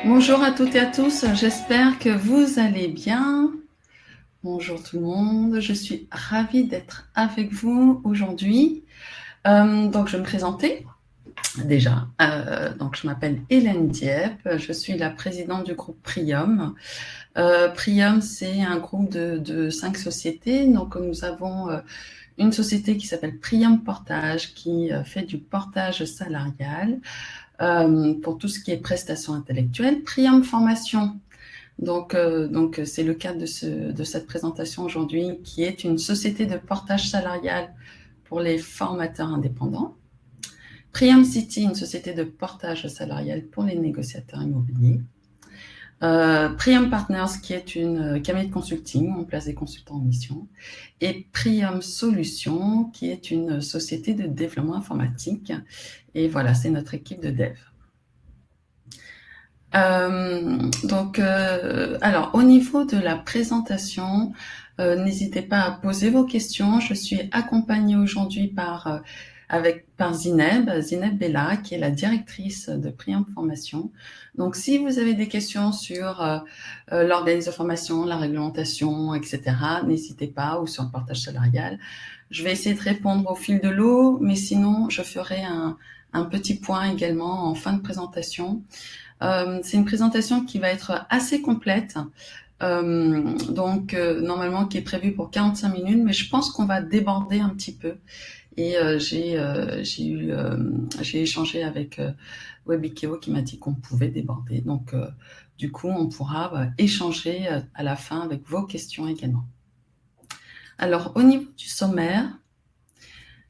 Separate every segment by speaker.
Speaker 1: Bonjour à toutes et à tous, j'espère que vous allez bien. Bonjour tout le monde, je suis ravie d'être avec vous aujourd'hui. Donc je vais me présenter déjà. Donc je m'appelle Hélène Dieppe, je suis la présidente du groupe Prium. Prium, c'est un groupe de 5 sociétés. Donc nous avons une société qui s'appelle Prium Portage qui fait du portage salarial pour tout ce qui est prestations intellectuelles. Prium Formation, donc c'est le cadre de cette présentation aujourd'hui, qui est une société de portage salarial pour les formateurs indépendants. Prium City, une société de portage salarial pour les négociateurs immobiliers. Prium Partners, qui est une cabinet de consulting, on place des consultants en mission. Et Prium Solutions, qui est une société de développement informatique. Et voilà, c'est notre équipe de dev. Alors, au niveau de la présentation, n'hésitez pas à poser vos questions. Je suis accompagnée aujourd'hui par Zineb Bella, qui est la directrice de Prium Formation. Donc, si vous avez des questions sur l'organisme de formation, la réglementation, etc., n'hésitez pas, ou sur le partage salarial. Je vais essayer de répondre au fil de l'eau, mais sinon, je ferai un petit point également en fin de présentation. C'est une présentation qui va être assez complète, normalement qui est prévue pour 45 minutes, mais je pense qu'on va déborder un petit peu. Et j'ai échangé avec Webikeo qui m'a dit qu'on pouvait déborder. Donc, du coup, on pourra échanger à la fin avec vos questions également. Alors, au niveau du sommaire,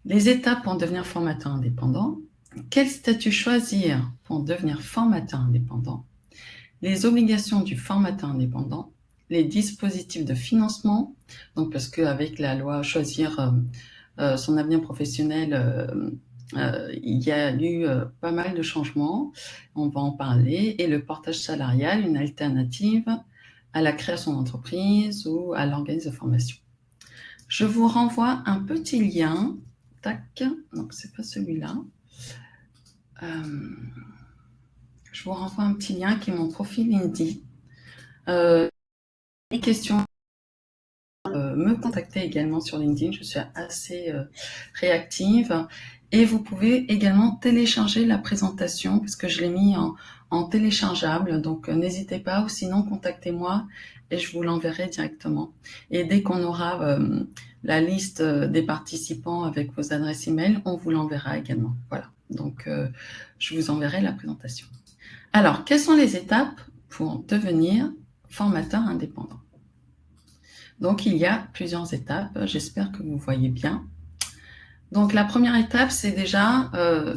Speaker 1: les étapes pour devenir formateur indépendant, quel statut choisir pour devenir formateur indépendant, les obligations du formateur indépendant, les dispositifs de financement, donc parce qu'avec la loi Choisir son avenir professionnel, il y a eu pas mal de changements, on va en parler, et le portage salarial, une alternative à la création d'entreprise ou à l'organisme de formation. Je vous renvoie un petit lien, tac, donc c'est pas celui-là. Je vous renvoie un petit lien qui est mon profil LinkedIn. Les questions, me contacter également sur LinkedIn, je suis assez réactive. Et vous pouvez également télécharger la présentation, parce que je l'ai mis en téléchargeable, donc n'hésitez pas, ou sinon contactez-moi et je vous l'enverrai directement. Et dès qu'on aura la liste des participants avec vos adresses email, on vous l'enverra également. Voilà, donc je vous enverrai la présentation. Alors, quelles sont les étapes pour devenir formateur indépendant? Donc, il y a plusieurs étapes. J'espère que vous voyez bien. Donc, la première étape, c'est déjà,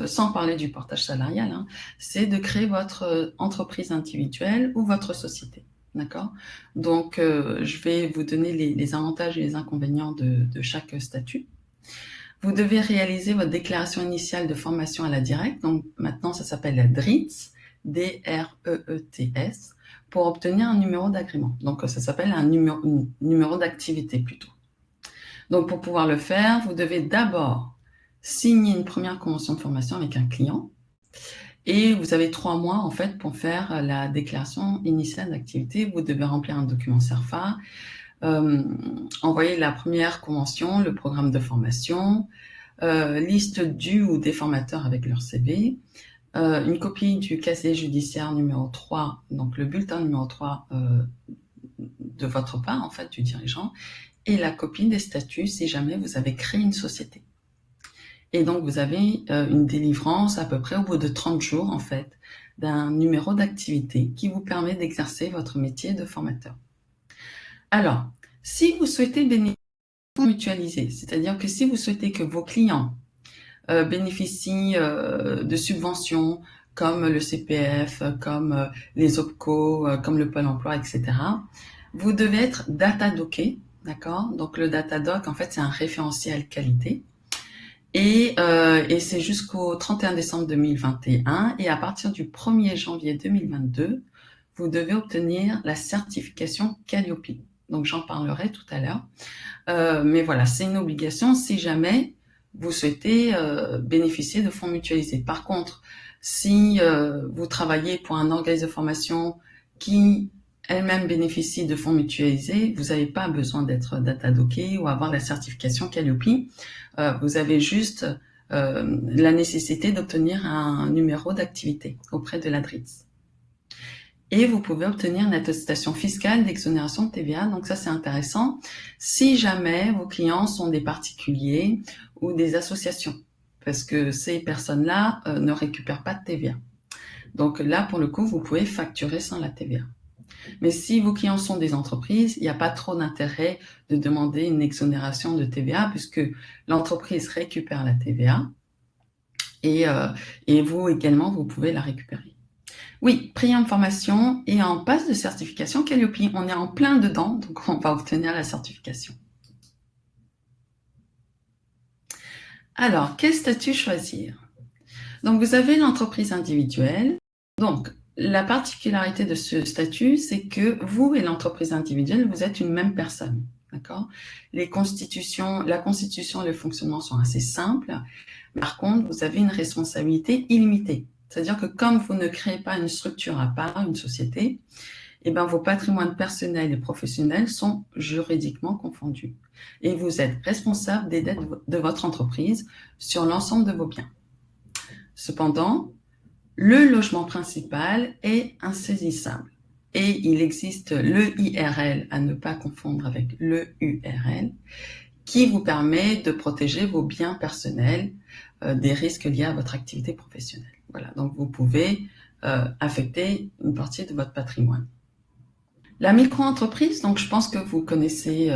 Speaker 1: sans parler du portage salarial, c'est de créer votre entreprise individuelle ou votre société. D'accord? Donc, je vais vous donner les avantages et les inconvénients de chaque statut. Vous devez réaliser votre déclaration initiale de formation à la directe. Donc, maintenant, ça s'appelle la DREETS, D-R-E-E-T-S, pour obtenir un numéro d'agrément. Donc, ça s'appelle un numéro d'activité plutôt. Donc, pour pouvoir le faire, vous devez d'abord signer une première convention de formation avec un client. Et vous avez 3 mois, en fait, pour faire la déclaration initiale d'activité. Vous devez remplir un document CERFA, envoyer la première convention, le programme de formation, liste du ou des formateurs avec leur CV, une copie du casier judiciaire numéro 3, donc le bulletin numéro 3 de votre part, en fait, du dirigeant, et la copie des statuts si jamais vous avez créé une société. Et donc, vous avez une délivrance à peu près au bout de 30 jours, en fait, d'un numéro d'activité qui vous permet d'exercer votre métier de formateur. Alors, si vous souhaitez bénéficier mutualiser, c'est-à-dire que si vous souhaitez que vos clients bénéficient de subventions comme le CPF, comme les OPCO, comme le Pôle emploi, etc., vous devez être datadocké, d'accord? Donc le datadoc, en fait, c'est un référentiel qualité. Et c'est jusqu'au 31 décembre 2021. Et à partir du 1er janvier 2022, vous devez obtenir la certification Calliope. Donc j'en parlerai tout à l'heure. Mais voilà, c'est une obligation si jamais vous souhaitez bénéficier de fonds mutualisés. Par contre, si vous travaillez pour un organisme de formation qui elle-même bénéficie de fonds mutualisés, vous n'avez pas besoin d'être datadocké ou avoir la certification Calliope. Vous avez juste la nécessité d'obtenir un numéro d'activité auprès de l'ADRITS. Et vous pouvez obtenir une attestation fiscale d'exonération de TVA. Donc ça, c'est intéressant si jamais vos clients sont des particuliers ou des associations, parce que ces personnes-là ne récupèrent pas de TVA. Donc là, pour le coup, vous pouvez facturer sans la TVA. Mais si vos clients sont des entreprises, il n'y a pas trop d'intérêt de demander une exonération de TVA, puisque l'entreprise récupère la TVA et vous également, vous pouvez la récupérer. Oui, Priam Formation est en passe de certification Calliope. On est en plein dedans, donc on va obtenir la certification. Alors, quel statut choisir? Donc, vous avez l'entreprise individuelle. Donc, la particularité de ce statut, c'est que vous et l'entreprise individuelle, vous êtes une même personne. D'accord? La constitution et le fonctionnement sont assez simples. Par contre, vous avez une responsabilité illimitée. C'est-à-dire que comme vous ne créez pas une structure à part, une société, eh ben, vos patrimoines personnels et professionnels sont juridiquement confondus. Et vous êtes responsable des dettes de votre entreprise sur l'ensemble de vos biens. Cependant, le logement principal est insaisissable. Et il existe le IRL, à ne pas confondre avec le URL, qui vous permet de protéger vos biens personnels des risques liés à votre activité professionnelle. Voilà, donc vous pouvez affecter une partie de votre patrimoine. La micro-entreprise, donc je pense que vous connaissez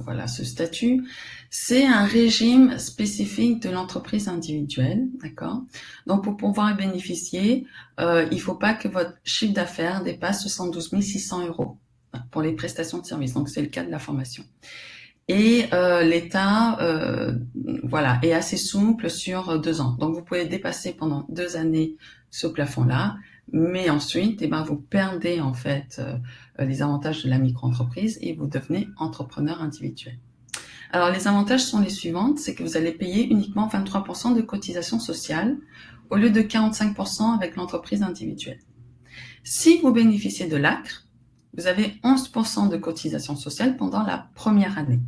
Speaker 1: voilà, ce statut, c'est un régime spécifique de l'entreprise individuelle, d'accord? Donc pour pouvoir en bénéficier, il ne faut pas que votre chiffre d'affaires dépasse 72 600 € pour les prestations de services, donc c'est le cas de la formation. Et l'État voilà, est assez souple sur 2 ans. Donc vous pouvez dépasser pendant 2 années ce plafond-là, mais ensuite, eh ben, vous perdez en fait les avantages de la micro-entreprise et vous devenez entrepreneur individuel. Alors les avantages sont les suivantes, c'est que vous allez payer uniquement 23% de cotisation sociale au lieu de 45% avec l'entreprise individuelle. Si vous bénéficiez de l'ACRE, vous avez 11% de cotisation sociale pendant la première année.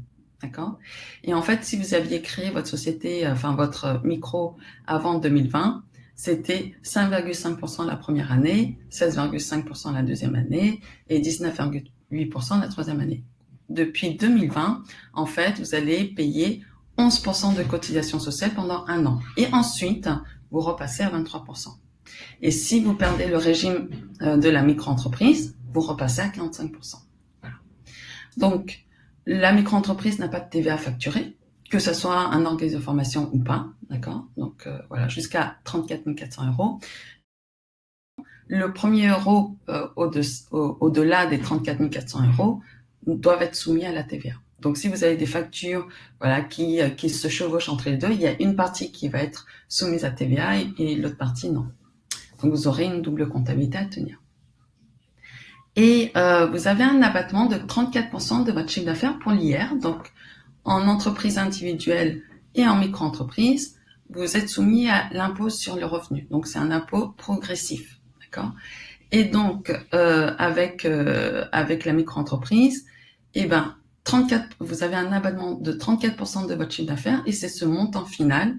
Speaker 1: D'accord? Et en fait, si vous aviez créé votre société, enfin votre micro avant 2020, c'était 5,5% la première année, 16,5% la deuxième année et 19,8% la troisième année. Depuis 2020, en fait, vous allez payer 11% de cotisation sociale pendant 1 an. Et ensuite, vous repassez à 23%. Et si vous perdez le régime de la micro-entreprise, vous repassez à 45%. Voilà. Donc, la micro-entreprise n'a pas de TVA facturée, que ce soit un organisme de formation ou pas, d'accord? Donc, voilà, jusqu'à 34 400 €. Le premier euro au-delà des 34 400 € doivent être soumis à la TVA. Donc, si vous avez des factures voilà, qui se chevauchent entre les deux, il y a une partie qui va être soumise à TVA et l'autre partie non. Donc, vous aurez une double comptabilité à tenir. Et vous avez un abattement de 34% de votre chiffre d'affaires pour l'IR. Donc, en entreprise individuelle et en micro-entreprise, vous êtes soumis à l'impôt sur le revenu. Donc, c'est un impôt progressif. D'accord? Et donc, avec la micro-entreprise, eh ben, vous avez un abattement de 34% de votre chiffre d'affaires et c'est ce montant final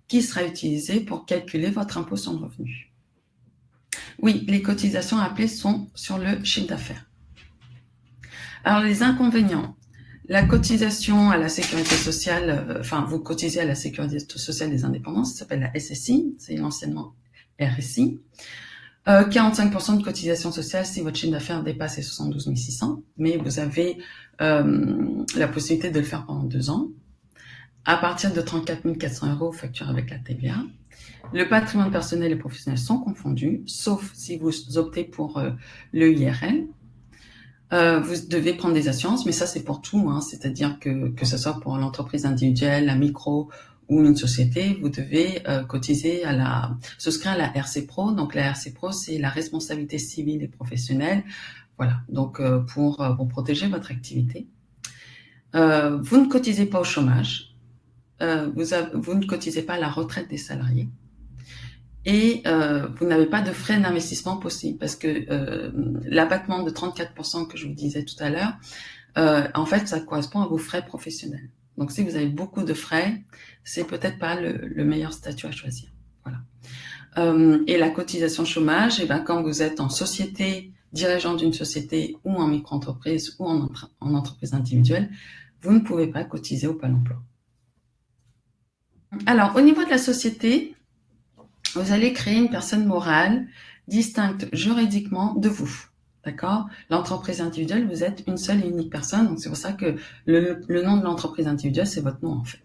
Speaker 1: qui sera utilisé pour calculer votre impôt sur le revenu. Oui, les cotisations appelées sont sur le chiffre d'affaires. Alors, les inconvénients. La cotisation à la sécurité sociale, vous cotisez à la sécurité sociale des indépendants, ça s'appelle la SSI, c'est l'anciennement RSI. 45% de cotisation sociale si votre chiffre d'affaires dépasse les 72 600, mais vous avez la possibilité de le faire pendant 2 ans. À partir de 34 400 €, facture avec la TVA. Le patrimoine personnel et professionnel sont confondus, sauf si vous optez pour le IRL. Vous devez prendre des assurances, mais ça c'est pour tout, hein, c'est-à-dire que ce soit pour l'entreprise individuelle, la micro ou une société, vous devez souscrire à la RC Pro. Donc la RC Pro, c'est la responsabilité civile et professionnelle, voilà, donc pour protéger votre activité. Vous ne cotisez pas au chômage, vous ne cotisez pas à la retraite des salariés. Et vous n'avez pas de frais d'investissement possible parce que l'abattement de 34% que je vous disais tout à l'heure, en fait, ça correspond à vos frais professionnels. Donc, si vous avez beaucoup de frais, c'est peut-être pas le meilleur statut à choisir. Voilà. Et la cotisation chômage, et ben, quand vous êtes en société, dirigeant d'une société ou en micro-entreprise ou en entreprise individuelle, vous ne pouvez pas cotiser au Pôle emploi. Alors, au niveau de la société, vous allez créer une personne morale distincte juridiquement de vous. D'accord? L'entreprise individuelle, vous êtes une seule et unique personne. Donc, c'est pour ça que le nom de l'entreprise individuelle, c'est votre nom, en fait.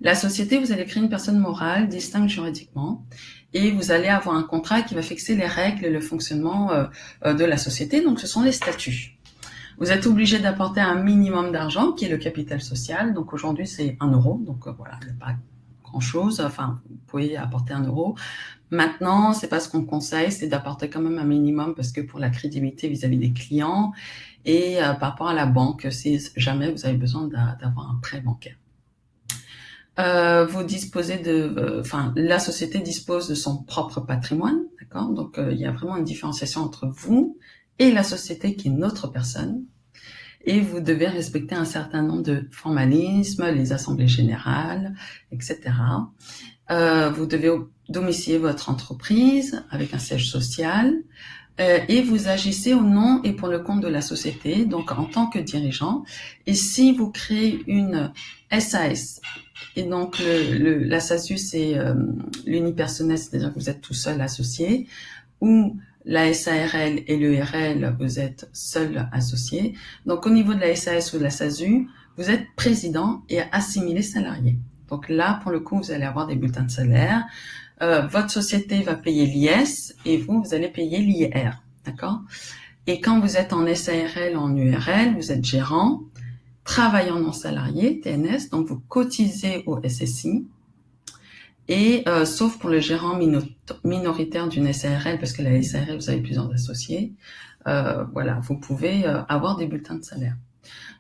Speaker 1: La société, vous allez créer une personne morale distincte juridiquement et vous allez avoir un contrat qui va fixer les règles et le fonctionnement de la société. Donc, ce sont les statuts. Vous êtes obligé d'apporter un minimum d'argent qui est le capital social. Donc, aujourd'hui, c'est 1 euro. Donc, voilà, il n'y a pas grand-chose. Enfin, vous pouvez apporter 1 euro. Maintenant, c'est pas ce qu'on conseille, c'est d'apporter quand même un minimum parce que pour la crédibilité vis-à-vis des clients et par rapport à la banque, si jamais vous avez besoin d'avoir un prêt bancaire. Vous disposez la société dispose de son propre patrimoine, d'accord? Donc, il y a vraiment une différenciation entre vous et la société qui est notre personne. Et vous devez respecter un certain nombre de formalismes, les assemblées générales, etc. Vous devez domicilier votre entreprise avec un siège social et vous agissez au nom et pour le compte de la société, donc en tant que dirigeant. Et si vous créez une SAS, et donc la SASU, c'est l'unipersonnel, c'est-à-dire que vous êtes tout seul associé, ou la SARL et l'ERL, vous êtes seul associé. Donc au niveau de la SAS ou de la SASU, vous êtes président et assimilé salarié. Donc là, pour le coup, vous allez avoir des bulletins de salaire. Votre société va payer l'IS et vous allez payer l'IR. D'accord? Et quand vous êtes en SARL, en URL, vous êtes gérant, travaillant non salarié, TNS, donc vous cotisez au SSI. Et sauf pour le gérant minoritaire d'une SARL, parce que la SARL, vous avez plusieurs associés, voilà, vous pouvez avoir des bulletins de salaire.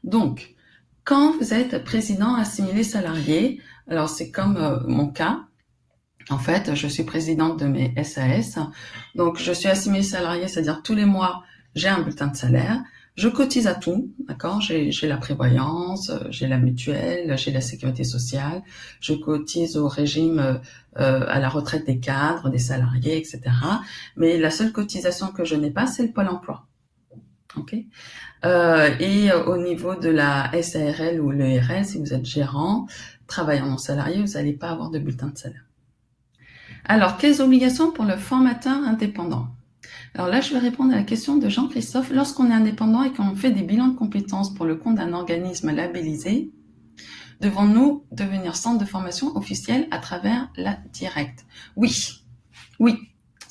Speaker 1: Donc, quand vous êtes président assimilé salarié, alors c'est comme mon cas. En fait, je suis présidente de mes SAS. Donc, je suis assimilée salariée, c'est-à-dire tous les mois, j'ai un bulletin de salaire. Je cotise à tout, d'accord? J'ai la prévoyance, j'ai la mutuelle, j'ai la sécurité sociale. Je cotise au régime, à la retraite des cadres, des salariés, etc. Mais la seule cotisation que je n'ai pas, c'est le Pôle emploi. Ok? Et au niveau de la SARL ou l'ERL, si vous êtes gérant, travaillant non salarié, vous n'allez pas avoir de bulletin de salaire. Alors, quelles obligations pour le formateur indépendant? Alors là, je vais répondre à la question de Jean-Christophe. Lorsqu'on est indépendant et qu'on fait des bilans de compétences pour le compte d'un organisme labellisé, devons-nous devenir centre de formation officiel à travers la directe? Oui, oui.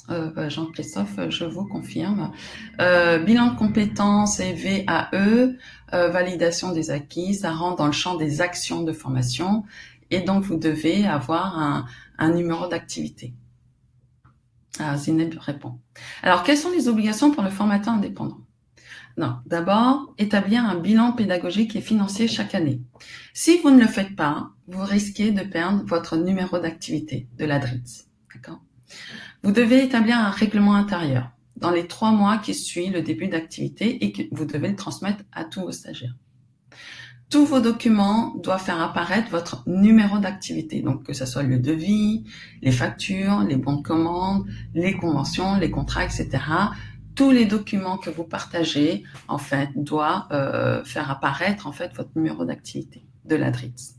Speaker 1: Jean-Christophe, je vous confirme. Bilan de compétences et VAE, validation des acquis, ça rentre dans le champ des actions de formation et donc vous devez avoir un numéro d'activité. Ah, Zineb répond. Alors, quelles sont les obligations pour le formateur indépendant? Non, d'abord, établir un bilan pédagogique et financier chaque année. Si vous ne le faites pas, vous risquez de perdre votre numéro d'activité de la DRITS. D'accord? Vous devez établir un règlement intérieur dans les 3 mois qui suivent le début d'activité et que vous devez le transmettre à tous vos stagiaires. Tous vos documents doivent faire apparaître votre numéro d'activité, donc que ce soit le devis, les factures, les bons de commande, les conventions, les contrats, etc. Tous les documents que vous partagez, en fait, doivent faire apparaître en fait votre numéro d'activité de la DRITS.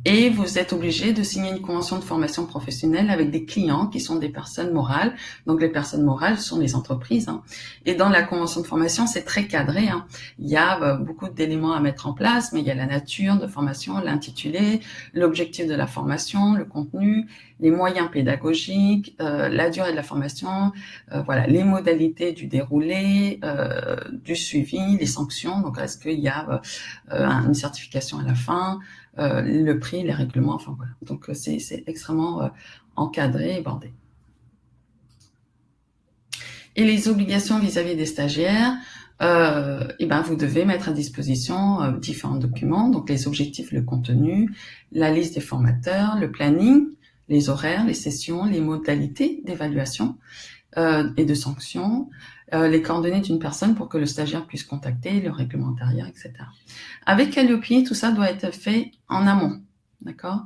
Speaker 1: Et vous êtes obligé de signer une convention de formation professionnelle avec des clients qui sont des personnes morales. Donc les personnes morales sont les entreprises. Hein. Et dans la convention de formation, c'est très cadré. Hein. Il y a beaucoup d'éléments à mettre en place, mais il y a la nature de formation, l'intitulé, l'objectif de la formation, le contenu, les moyens pédagogiques, la durée de la formation, voilà, les modalités du déroulé, du suivi, les sanctions. Donc est-ce qu'il y a une certification à la fin, le prix, les règlements, enfin voilà. Donc c'est extrêmement encadré et bordé. Et les obligations vis-à-vis des stagiaires, et ben vous devez mettre à disposition différents documents, donc les objectifs, le contenu, la liste des formateurs, le planning, les horaires, les sessions, les modalités d'évaluation et de sanctions, les coordonnées d'une personne pour que le stagiaire puisse contacter, le règlement intérieur, etc. Avec Calliope, tout ça doit être fait en amont, d'accord.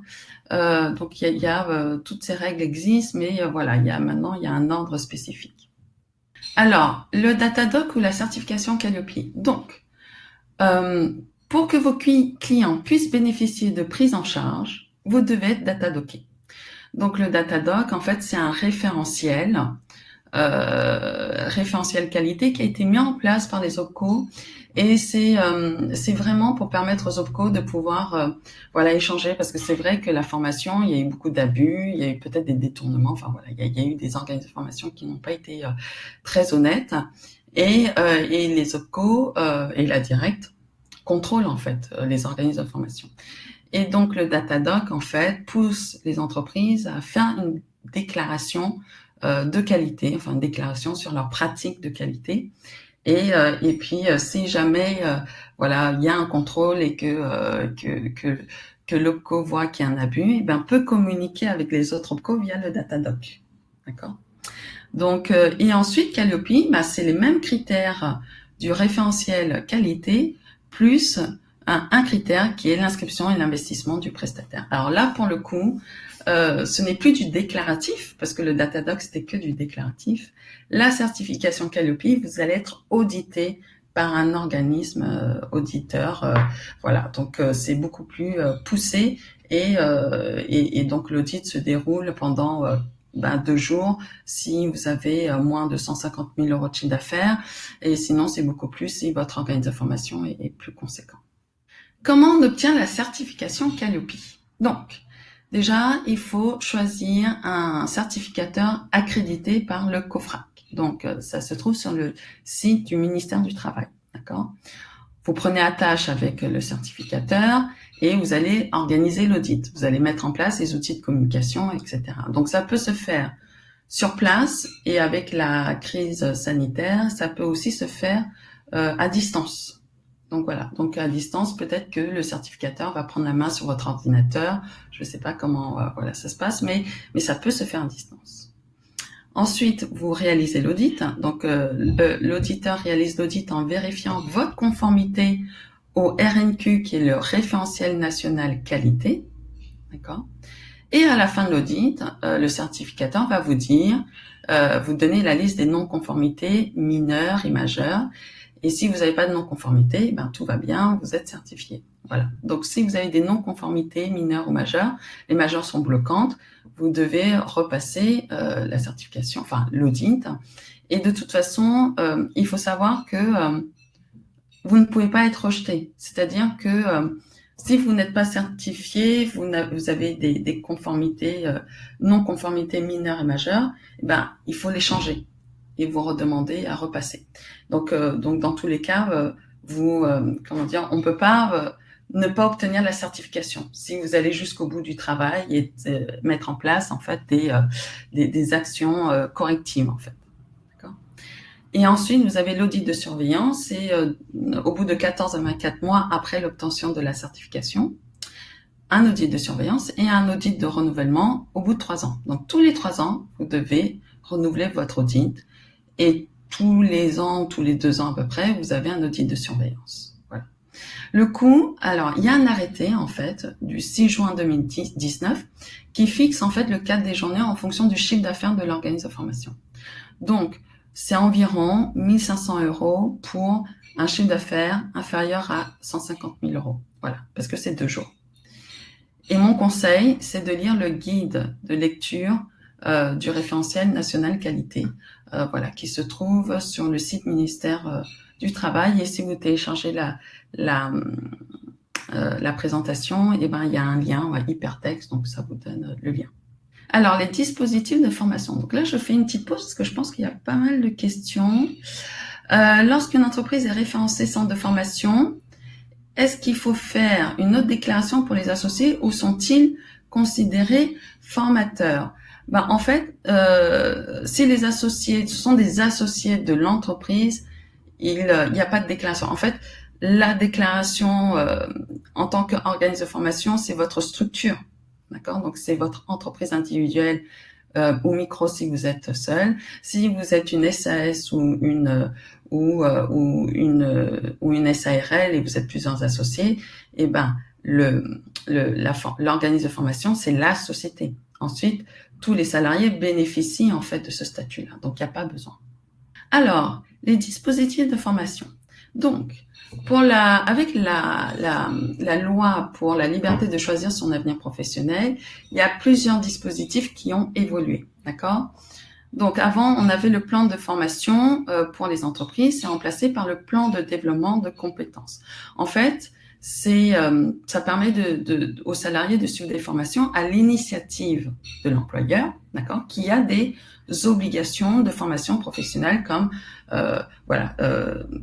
Speaker 1: Donc il y a toutes ces règles existent, mais voilà, maintenant il y a un ordre spécifique. Alors, le Datadoc ou la certification Calliope. Donc, pour que vos clients puissent bénéficier de prise en charge, vous devez être datadocké. Donc, le Datadoc, en fait, c'est un référentiel qualité qui a été mis en place par les OPCO, et c'est vraiment pour permettre aux OPCO de pouvoir échanger, parce que c'est vrai que la formation, il y a eu beaucoup d'abus, il y a eu peut-être des détournements, enfin voilà, il y a eu des organismes de formation qui n'ont pas été très honnêtes, et les OPCO et la Directe contrôlent en fait les organismes de formation. Et donc le Datadoc en fait pousse les entreprises à faire une déclaration de qualité, enfin une déclaration sur leurs pratiques de qualité. Et puis si jamais il y a un contrôle et que l'OPCO voit qu'il y a un abus, et ben peut communiquer avec les autres OPCO via le Datadoc. D'accord. Donc et ensuite Calliope, c'est les mêmes critères du référentiel qualité plus un critère qui est l'inscription et l'investissement du prestataire. Alors là, pour le coup, ce n'est plus du déclaratif, parce que le Datadoc, c'était que du déclaratif. La certification Calliope, vous allez être audité par un organisme auditeur. Voilà, donc c'est beaucoup plus poussé, et donc l'audit se déroule pendant 2 jours si vous avez moins de 150 000 euros de chiffre d'affaires, et sinon c'est beaucoup plus si votre organisme de formation est plus conséquent. Comment on obtient la certification Calliope? Donc, déjà, il faut choisir un certificateur accrédité par le COFRAC. Donc, ça se trouve sur le site du ministère du Travail, d'accord? Vous prenez attache avec le certificateur et vous allez organiser l'audit. Vous allez mettre en place les outils de communication, etc. Donc, ça peut se faire sur place, et avec la crise sanitaire, ça peut aussi se faire à distance. Donc voilà, donc à distance, peut-être que le certificateur va prendre la main sur votre ordinateur. Je ne sais pas comment ça se passe, mais ça peut se faire à distance. Ensuite, vous réalisez l'audit. Donc l'auditeur réalise l'audit en vérifiant votre conformité au RNQ, qui est le référentiel national qualité. D'accord. Et à la fin de l'audit, le certificateur va vous dire, vous donner la liste des non-conformités mineures et majeures. Et si vous n'avez pas de non-conformité, tout va bien, vous êtes certifié. Voilà. Donc, si vous avez des non-conformités mineures ou majeures, les majeures sont bloquantes, vous devez repasser la certification, enfin l'audit. Et de toute façon, il faut savoir que vous ne pouvez pas être rejeté. C'est-à-dire que si vous n'êtes pas certifié, vous avez des conformités, non-conformités mineures et majeures, il faut les changer et vous redemander à repasser. Donc dans tous les cas, on peut pas ne pas obtenir la certification si vous allez jusqu'au bout du travail et mettre en place en fait des actions correctives en fait. D'accord. Et ensuite, vous avez l'audit de surveillance, et au bout de 14 à 24 mois après l'obtention de la certification, un audit de surveillance et un audit de renouvellement au bout de 3 ans. Donc tous les 3 ans, vous devez renouveler votre audit, et tous les ans, tous les 2 ans à peu près, vous avez un audit de surveillance. Voilà. Le coût, alors il y a un arrêté en fait du 6 juin 2019 qui fixe en fait le cadre des journées en fonction du chiffre d'affaires de l'organisme de formation. Donc c'est environ 1 500 € pour un chiffre d'affaires inférieur à 150 000 €. Voilà, parce que c'est 2 jours. Et mon conseil, c'est de lire le guide de lecture du référentiel national qualité, qui se trouve sur le site ministère du Travail. Et si vous téléchargez la présentation, il y a un lien hypertexte, donc ça vous donne le lien. Alors, les dispositifs de formation. Donc là, je fais une petite pause parce que je pense qu'il y a pas mal de questions. Lorsqu'une entreprise est référencée centre de formation, est-ce qu'il faut faire une autre déclaration pour les associés, ou sont-ils considérés formateurs? En fait, si les associés, ce sont des associés de l'entreprise, il n'y a pas de déclaration. En fait, la déclaration en tant qu'organisme de formation, c'est votre structure, d'accord? Donc, c'est votre entreprise individuelle ou micro si vous êtes seul. Si vous êtes une SAS ou une SARL et vous êtes plusieurs associés, eh ben l'organisme de formation, c'est la société. Ensuite, tous les salariés bénéficient en fait de ce statut-là, donc il n'y a pas besoin. Alors, les dispositifs de formation. Donc, avec la loi pour la liberté de choisir son avenir professionnel, il y a plusieurs dispositifs qui ont évolué, d'accord? Donc, avant, on avait le plan de formation pour les entreprises, c'est remplacé par le plan de développement de compétences. En fait, ça permet aux salariés de suivre des formations à l'initiative de l'employeur, d'accord, qui a des obligations de formation professionnelle comme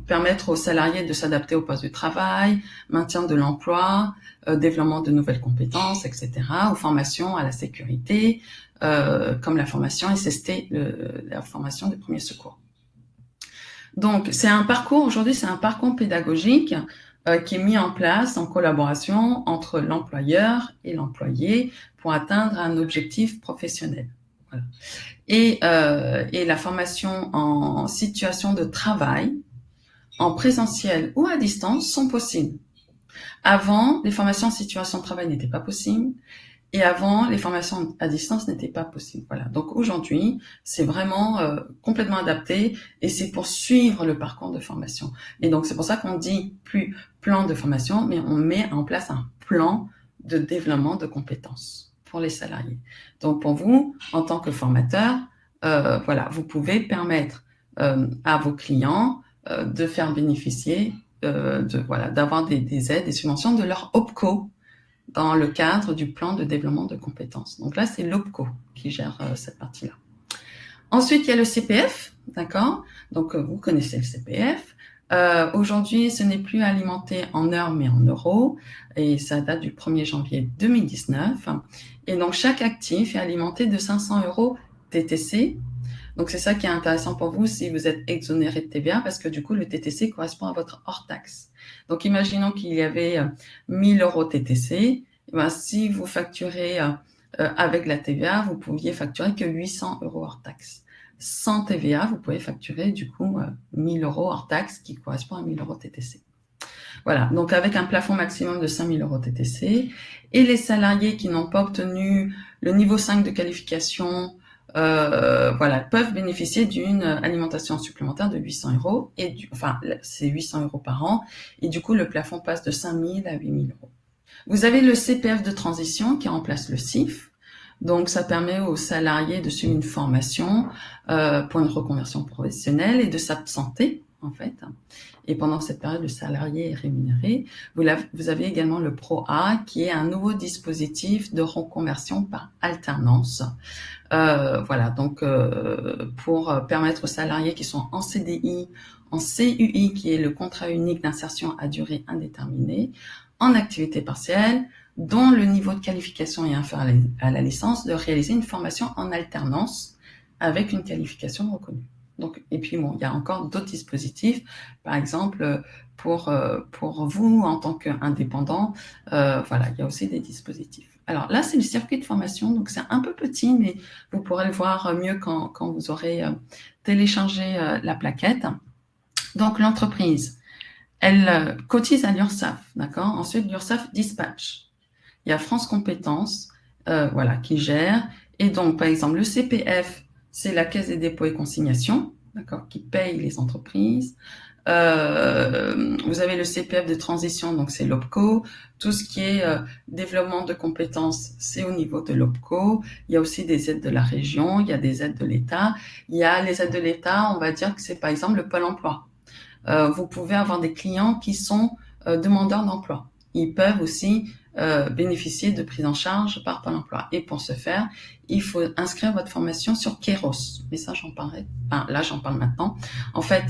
Speaker 1: permettre aux salariés de s'adapter au poste de travail, maintien de l'emploi, développement de nouvelles compétences, etc., ou formation à la sécurité, comme la formation SST, la formation de premier secours. Donc, aujourd'hui, c'est un parcours pédagogique qui est mis en place en collaboration entre l'employeur et l'employé pour atteindre un objectif professionnel. Voilà. Et la formation en situation de travail, en présentiel ou à distance, sont possibles. Avant, les formations en situation de travail n'étaient pas possibles. Et avant, les formations à distance n'étaient pas possibles. Voilà. Donc aujourd'hui, c'est vraiment complètement adapté et c'est pour suivre le parcours de formation. Et donc c'est pour ça qu'on dit plus plan de formation, mais on met en place un plan de développement de compétences pour les salariés. Donc pour vous, en tant que formateur, vous pouvez permettre à vos clients de faire bénéficier d'avoir des aides, des subventions de leur OPCO, dans le cadre du plan de développement de compétences. Donc là, c'est l'OPCO qui gère cette partie-là. Ensuite, il y a le CPF, d'accord? Donc, vous connaissez le CPF. Aujourd'hui, ce n'est plus alimenté en heures, mais en euros. Et ça date du 1er janvier 2019. Et donc, chaque actif est alimenté de 500 € TTC. Donc, c'est ça qui est intéressant pour vous si vous êtes exonéré de TVA, parce que du coup, le TTC correspond à votre hors-taxe. Donc, imaginons qu'il y avait 1000 € TTC. Et ben, si vous facturez avec la TVA, vous pouviez facturer que 800 € hors taxe. Sans TVA, vous pouvez facturer du coup 1000 € hors taxe, qui correspond à 1000 € TTC. Voilà, donc avec un plafond maximum de 5000 € TTC. Et les salariés qui n'ont pas obtenu le niveau 5 de qualification peuvent bénéficier d'une alimentation supplémentaire de 800 €. C'est 800 € par an. Et du coup, le plafond passe de 5000 à 8000 €. Vous avez le CPF de transition qui remplace le CIF. Donc, ça permet aux salariés de suivre une formation pour une reconversion professionnelle et de s'absenter, en fait. Et pendant cette période, le salarié est rémunéré. Vous avez également le PROA, qui est un nouveau dispositif de reconversion par alternance. Pour permettre aux salariés qui sont en CDI, en CUI, qui est le contrat unique d'insertion à durée indéterminée, en activité partielle, dont le niveau de qualification est inférieur à la licence, de réaliser une formation en alternance avec une qualification reconnue. Donc, et puis bon, il y a encore d'autres dispositifs, par exemple pour vous en tant qu'indépendant, il y a aussi des dispositifs. Alors là, c'est le circuit de formation, donc c'est un peu petit, mais vous pourrez le voir mieux quand vous aurez téléchargé la plaquette. Donc l'entreprise, elle cotise à l'URSSAF, d'accord? Ensuite, l'URSSAF dispatche. Il y a France Compétences, qui gère. Et donc, par exemple, le CPF, c'est la Caisse des dépôts et consignations, d'accord, qui paye les entreprises. Vous avez le CPF de transition, donc c'est l'OPCO. Tout ce qui est développement de compétences, c'est au niveau de l'OPCO. Il y a aussi des aides de la région, il y a des aides de l'État. Il y a les aides de l'État, on va dire que c'est par exemple le Pôle emploi. Vous pouvez avoir des clients qui sont demandeurs d'emploi. Ils peuvent aussi bénéficier de prise en charge par Pôle emploi. Et pour ce faire, il faut inscrire votre formation sur Kairos. Mais ça, j'en parle maintenant. En fait,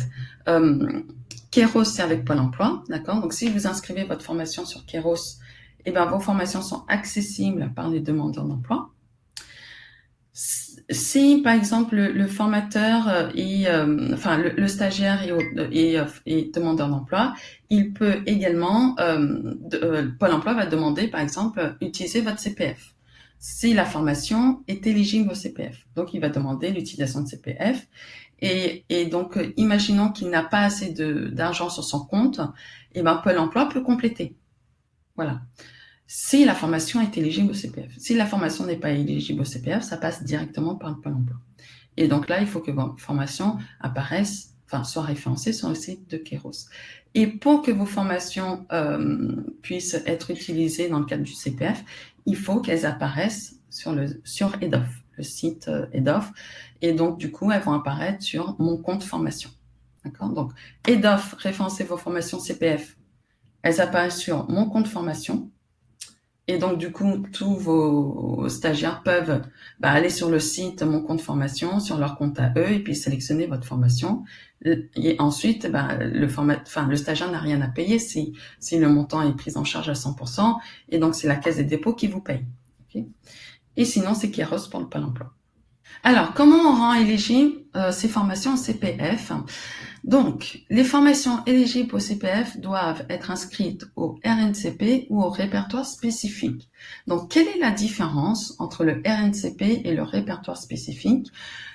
Speaker 1: Kairos, c'est avec Pôle emploi, d'accord? Donc, si vous inscrivez votre formation sur Kairos, vos formations sont accessibles par les demandeurs d'emploi. Si, par exemple, le formateur enfin, le stagiaire est demandeur d'emploi, il peut également, Pôle emploi va demander, par exemple, utiliser votre CPF. Si la formation est éligible au CPF. Donc, il va demander l'utilisation de CPF. Et donc, imaginons qu'il n'a pas assez d'argent sur son compte, et ben, Pôle emploi peut compléter. Voilà. Si la formation est éligible au CPF. Si la formation n'est pas éligible au CPF, ça passe directement par le Pôle emploi. Et donc là, il faut que vos formations apparaissent, enfin, soient référencées sur le site de Kairos. Et pour que vos formations puissent être utilisées dans le cadre du CPF, il faut qu'elles apparaissent sur EDOF, le site EDOF. Et donc, du coup, elles vont apparaître sur mon compte formation. D'accord? Donc, EDOF, référencer vos formations CPF, elles apparaissent sur mon compte formation. Et donc, du coup, tous vos stagiaires peuvent aller sur le site Mon compte formation, sur leur compte à eux, et puis sélectionner votre formation. Et ensuite, le stagiaire n'a rien à payer si le montant est pris en charge à 100%. Et donc, c'est la Caisse des dépôts qui vous paye. Okay. Et sinon, c'est Kairos pour le Pôle emploi. Alors, comment on rend éligible ces formations au CPF ? Donc, les formations éligibles au CPF doivent être inscrites au RNCP ou au répertoire spécifique. Donc, quelle est la différence entre le RNCP et le répertoire spécifique ?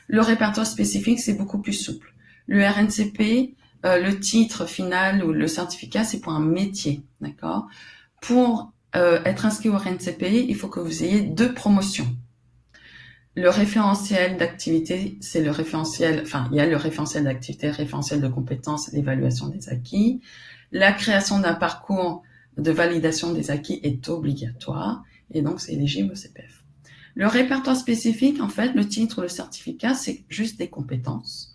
Speaker 1: Le répertoire spécifique, c'est beaucoup plus souple. Le RNCP, le titre final ou le certificat, c'est pour un métier, d'accord ? Pour être inscrit au RNCP, il faut que vous ayez 2 promotions. Le référentiel d'activité, c'est le référentiel, enfin, il y a le référentiel d'activité, référentiel de compétences et l'évaluation des acquis. La création d'un parcours de validation des acquis est obligatoire et donc c'est éligible au CPF. Le répertoire spécifique, en fait, le titre ou le certificat, c'est juste des compétences.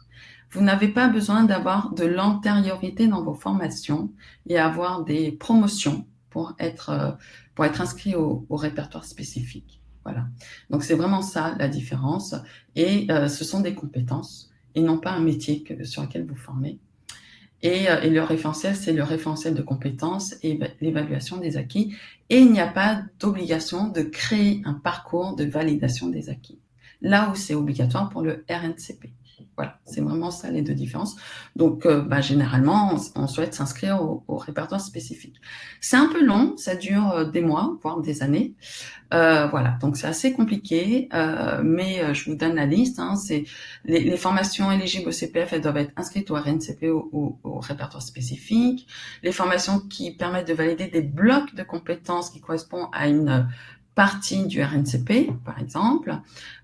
Speaker 1: Vous n'avez pas besoin d'avoir de l'antériorité dans vos formations et avoir des promotions pour être inscrit au répertoire spécifique. Voilà. Donc, c'est vraiment ça la différence. Et ce sont des compétences et non pas un métier sur lequel vous formez. Et le référentiel, c'est le référentiel de compétences et l'évaluation des acquis. Et il n'y a pas d'obligation de créer un parcours de validation des acquis. Là où c'est obligatoire pour le RNCP. Voilà, c'est vraiment ça les 2 différences. Donc, généralement, on souhaite s'inscrire au répertoire spécifique. C'est un peu long, ça dure des mois, voire des années. Voilà, donc c'est assez compliqué, mais je vous donne la liste. C'est les formations éligibles au CPF, elles doivent être inscrites au RNCP ou au répertoire spécifique. Les formations qui permettent de valider des blocs de compétences qui correspondent à une partie du RNCP, par exemple.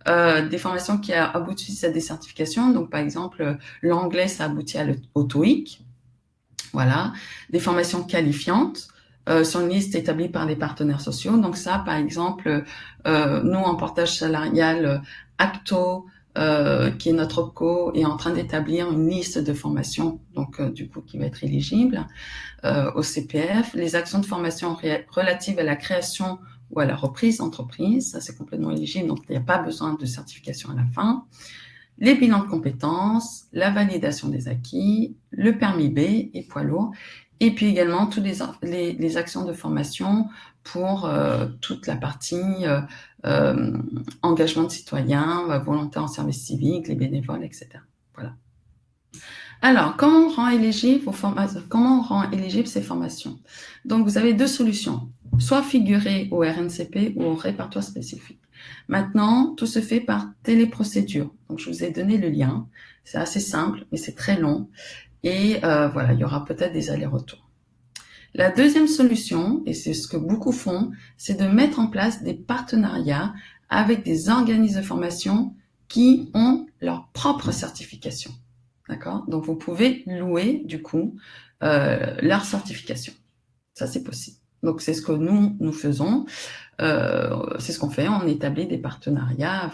Speaker 1: Des formations qui aboutissent à des certifications. Donc, par exemple, l'anglais, ça aboutit au TOEIC. Voilà. Des formations qualifiantes. Sur une liste établie par des partenaires sociaux. Donc ça, par exemple, nous en portage salarial, Acto, qui est notre OPCO, est en train d'établir une liste de formations, donc du coup qui va être éligible au CPF. Les actions de formation relatives à la création ou à la reprise d'entreprise, ça c'est complètement éligible, donc il n'y a pas besoin de certification à la fin. Les bilans de compétences, la validation des acquis, le permis B et poids lourd. Et puis également toutes les actions de formation pour toute la partie engagement de citoyens, volontaires en service civique, les bénévoles, etc. Voilà. Alors, comment on rend éligible ces formations ? Donc, vous avez 2 solutions. Soit figurer au RNCP ou au répertoire spécifique. Maintenant, tout se fait par téléprocédure. Donc, je vous ai donné le lien. C'est assez simple, mais c'est très long. Et voilà, il y aura peut-être des allers-retours. La deuxième solution, et c'est ce que beaucoup font, c'est de mettre en place des partenariats avec des organismes de formation qui ont leur propre certification. D'accord ? Donc, vous pouvez louer, du coup, leur certification. Ça, c'est possible. Donc, c'est ce que nous faisons. C'est ce qu'on fait. On établit des partenariats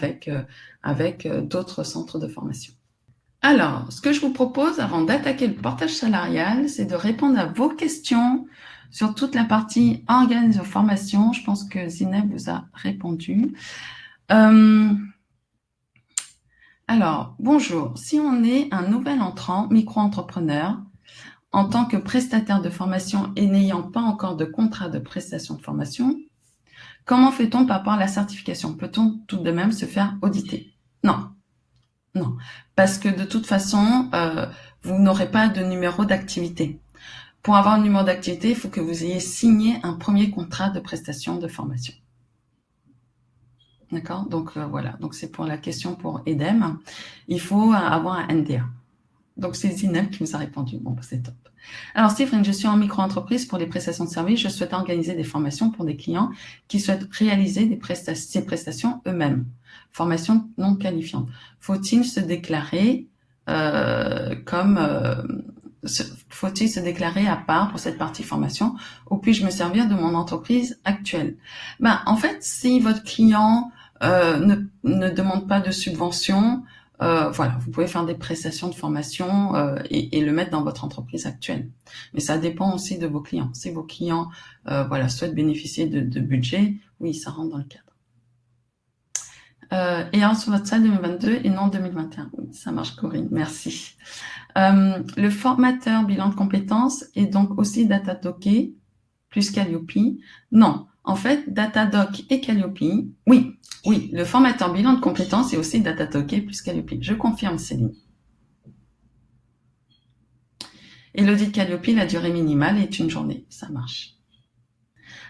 Speaker 1: avec d'autres centres de formation. Alors, ce que je vous propose avant d'attaquer le portage salarial, c'est de répondre à vos questions sur toute la partie organisme de formation. Je pense que Zineb vous a répondu. Alors, bonjour. Si on est un nouvel entrant, micro-entrepreneur, en tant que prestataire de formation et n'ayant pas encore de contrat de prestation de formation, comment fait-on par rapport à la certification ? Peut-on tout de même se faire auditer ? Non, non. Parce que de toute façon, vous n'aurez pas de numéro d'activité. Pour avoir un numéro d'activité, il faut que vous ayez signé un premier contrat de prestation de formation. D'accord? Donc, voilà. Donc, c'est pour la question pour EDEM. Il faut avoir un NDA. Donc, c'est Zineb qui nous a répondu. Bon, bah, c'est top. Alors, Stéphane, je suis en micro-entreprise pour les prestations de services. Je souhaite organiser des formations pour des clients qui souhaitent réaliser ces prestations eux-mêmes. Formation non qualifiante. Faut-il se déclarer faut-il se déclarer à part pour cette partie formation ou puis-je me servir de mon entreprise actuelle? En fait, si votre client ne demande pas de subvention, voilà, vous pouvez faire des prestations de formation et le mettre dans votre entreprise actuelle. Mais ça dépend aussi de vos clients. Si vos clients voilà, souhaitent bénéficier de budget, oui, ça rentre dans le cadre. Et alors sur votre salle 2022 et non 2021. Oui, ça marche, Corinne, merci. Le formateur bilan de compétences est donc aussi Datadocké plus Calliope. Non, en fait, Datadoc et Calliope, oui, le formateur bilan de compétences est aussi Datadocké plus Calliope. Je confirme, Céline. Et l'audit Calliope, la durée minimale est une journée. Ça marche.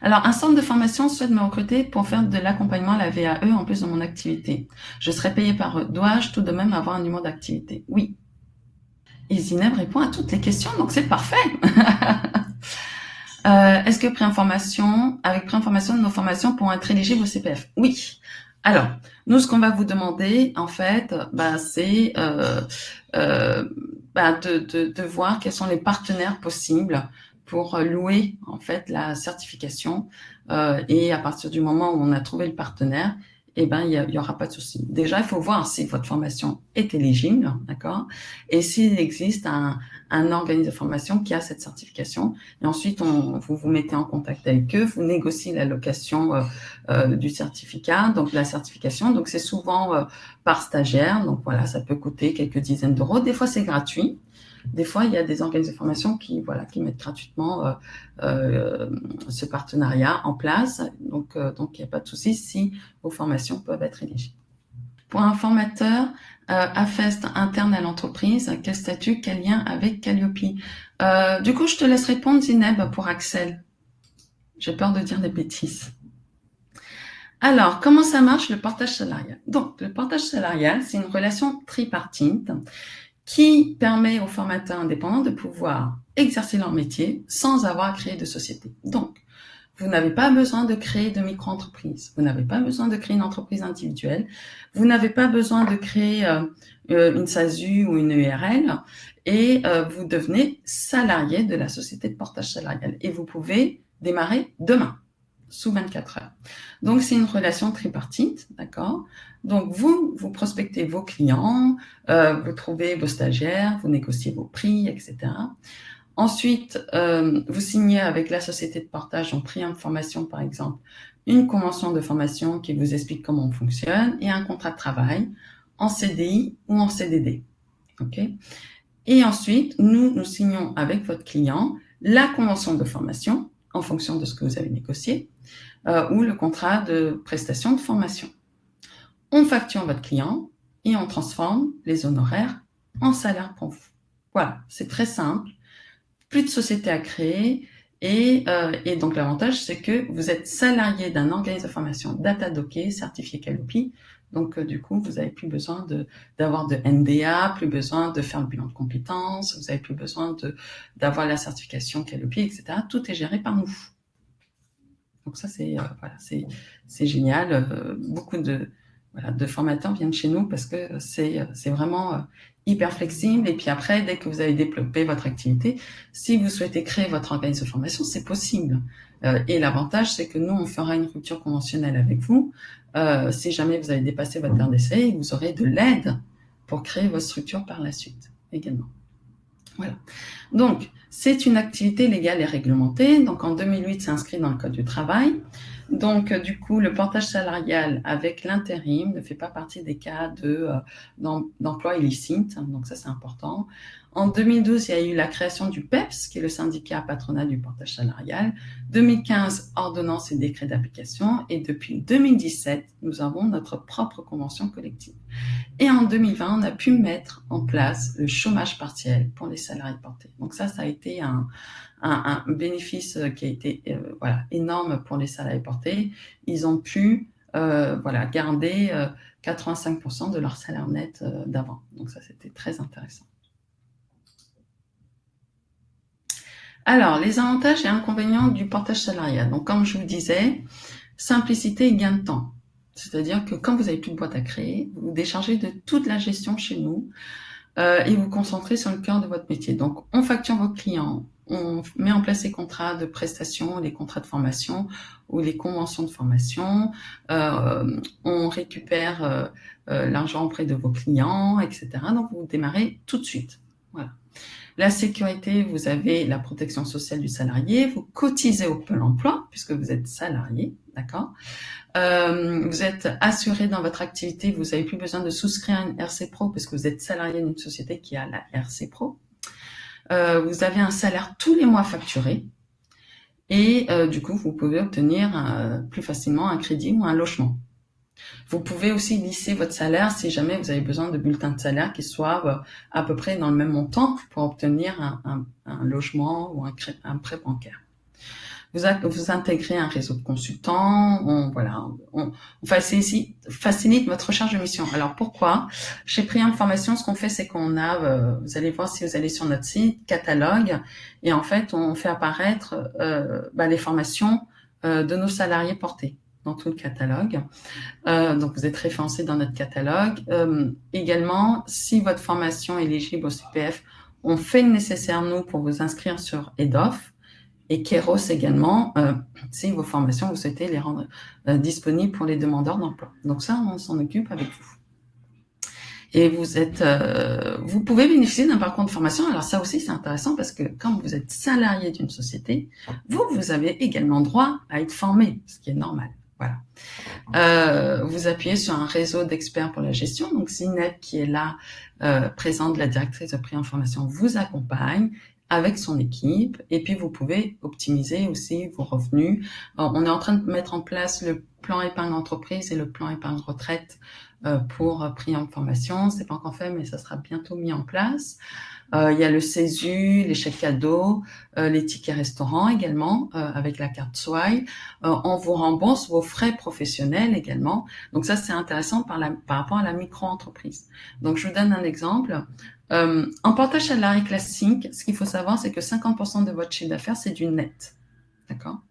Speaker 1: Alors, un centre de formation souhaite me recruter pour faire de l'accompagnement à la VAE en plus de mon activité. Je serai payée par eux. Dois-je tout de même avoir un numéro d'activité? Oui. Et Zineb répond à toutes les questions, donc c'est parfait. Est-ce que avec préinformation de nos formations pourront être éligibles au CPF? Oui. Alors, nous, ce qu'on va vous demander, en fait, c'est de voir quels sont les partenaires possibles pour louer, en fait, la certification. Et à partir du moment où on a trouvé le partenaire, il y aura pas de souci. Déjà, il faut voir si votre formation est éligible, d'accord? Et s'il existe un organisme de formation qui a cette certification. Et ensuite, vous vous mettez en contact avec eux, vous négociez la location du certificat, donc la certification. Donc, c'est souvent par stagiaire. Donc, voilà, ça peut coûter quelques dizaines d'euros. Des fois, c'est gratuit. Des fois, il y a des organismes de formation qui mettent gratuitement ce partenariat en place. Donc, il n'y a pas de souci si vos formations peuvent être éligibles. Pour un formateur AFEST interne à l'entreprise, quel statut, quel lien avec Calliope? Du coup, je te laisse répondre, Zineb, pour Axel. J'ai peur de dire des bêtises. Alors, comment ça marche le portage salarial? Donc, le portage salarial, c'est une relation tripartite qui permet aux formateurs indépendants de pouvoir exercer leur métier sans avoir à créer de société. Donc, vous n'avez pas besoin de créer de micro-entreprise. Vous n'avez pas besoin de créer une entreprise individuelle. Vous n'avez pas besoin de créer une SASU ou une URL. Et vous devenez salarié de la société de portage salarial. Et vous pouvez démarrer demain, sous 24 heures. Donc, c'est une relation tripartite, d'accord? Donc, vous prospectez vos clients, vous trouvez vos stagiaires, vous négociez vos prix, etc. Ensuite, vous signez avec la société de portage en Triumph Formation, par exemple, une convention de formation qui vous explique comment on fonctionne et un contrat de travail en CDI ou en CDD. OK? Et ensuite, nous signons avec votre client la convention de formation en fonction de ce que vous avez négocié ou le contrat de prestation de formation. On facture votre client et on transforme les honoraires en salaire pour vous. Voilà, c'est très simple. Plus de société à créer et donc l'avantage, c'est que vous êtes salarié d'un organisme de formation Datadocké, certifié Calliope. Donc du coup, vous n'avez plus besoin d'avoir de NDA, plus besoin de faire le bilan de compétences, vous n'avez plus besoin d'avoir la certification Calliope, etc. Tout est géré par nous. Donc ça, c'est génial. Beaucoup de formateurs viennent chez nous parce que c'est vraiment hyper flexible. Et puis après, dès que vous avez développé votre activité, si vous souhaitez créer votre organisme de formation, c'est possible. Et l'avantage, c'est que nous, on fera une rupture conventionnelle avec vous. Si jamais vous avez dépassé votre période d'essai, vous aurez de l'aide pour créer votre structure par la suite également. Voilà. Donc, c'est une activité légale et réglementée. Donc, en 2008, c'est inscrit dans le Code du travail. Donc, du coup, le portage salarial avec l'intérim ne fait pas partie des cas d'emploi illicite. Donc, ça, c'est important. En 2012, il y a eu la création du PEPS, qui est le syndicat patronal du portage salarial. 2015, ordonnance et décret d'application. Et depuis 2017, nous avons notre propre convention collective. Et en 2020, on a pu mettre en place le chômage partiel pour les salariés portés. Donc ça a été un bénéfice qui a été énorme pour les salariés portés. Ils ont pu garder 85% de leur salaire net d'avant. Donc ça, c'était très intéressant. Alors, les avantages et inconvénients du portage salarial. Donc, comme je vous disais, simplicité et gain de temps. C'est-à-dire que quand vous n'avez plus de boîte à créer, vous vous déchargez de toute la gestion chez nous et vous concentrez sur le cœur de votre métier. Donc, on facture vos clients, on met en place les contrats de prestation, les contrats de formation ou les conventions de formation, on récupère l'argent auprès de vos clients, etc. Donc, vous démarrez tout de suite. Voilà. La sécurité, vous avez la protection sociale du salarié, vous cotisez au Pôle emploi puisque vous êtes salarié, d'accord. Vous êtes assuré dans votre activité, vous n'avez plus besoin de souscrire à une RC Pro parce que vous êtes salarié d'une société qui a la RC Pro. Vous avez un salaire tous les mois facturé et du coup, vous pouvez obtenir plus facilement un crédit ou un logement. Vous pouvez aussi lisser votre salaire si jamais vous avez besoin de bulletins de salaire qui soient à peu près dans le même montant pour obtenir un logement ou un prêt bancaire. Vous intégrez un réseau de consultants, on facilite votre recherche de mission. Alors pourquoi? Chez Priam Formation, ce qu'on fait, c'est qu'on a, vous allez voir si vous allez sur notre site, catalogue, et en fait, on fait apparaître les formations de nos salariés portés dans tout le catalogue. Donc, vous êtes référencé dans notre catalogue. Également, si votre formation est éligible au CPF, on fait le nécessaire, nous, pour vous inscrire sur EDOF et Keros également, si vos formations, vous souhaitez les rendre disponibles pour les demandeurs d'emploi. Donc ça, on s'en occupe avec vous. Et vous pouvez bénéficier d'un parcours de formation. Alors ça aussi, c'est intéressant parce que quand vous êtes salarié d'une société, vous avez également droit à être formé, ce qui est normal. Voilà. Vous appuyez sur un réseau d'experts pour la gestion. Donc, Zineb, qui est là, présente, la directrice de Priam Formation, vous accompagne avec son équipe. Et puis, vous pouvez optimiser aussi vos revenus. On est en train de mettre en place le plan épargne entreprise et le plan épargne retraite pour Priam Formation. C'est pas encore fait, mais ça sera bientôt mis en place. Il y a le CESU, les chèques cadeaux, les tickets restaurants également, avec la carte Swile. On vous rembourse vos frais professionnels également. Donc ça, c'est intéressant par rapport à la micro-entreprise. Donc, je vous donne un exemple. En portage salarié classique, ce qu'il faut savoir, c'est que 50% de votre chiffre d'affaires, c'est du net. D'accord?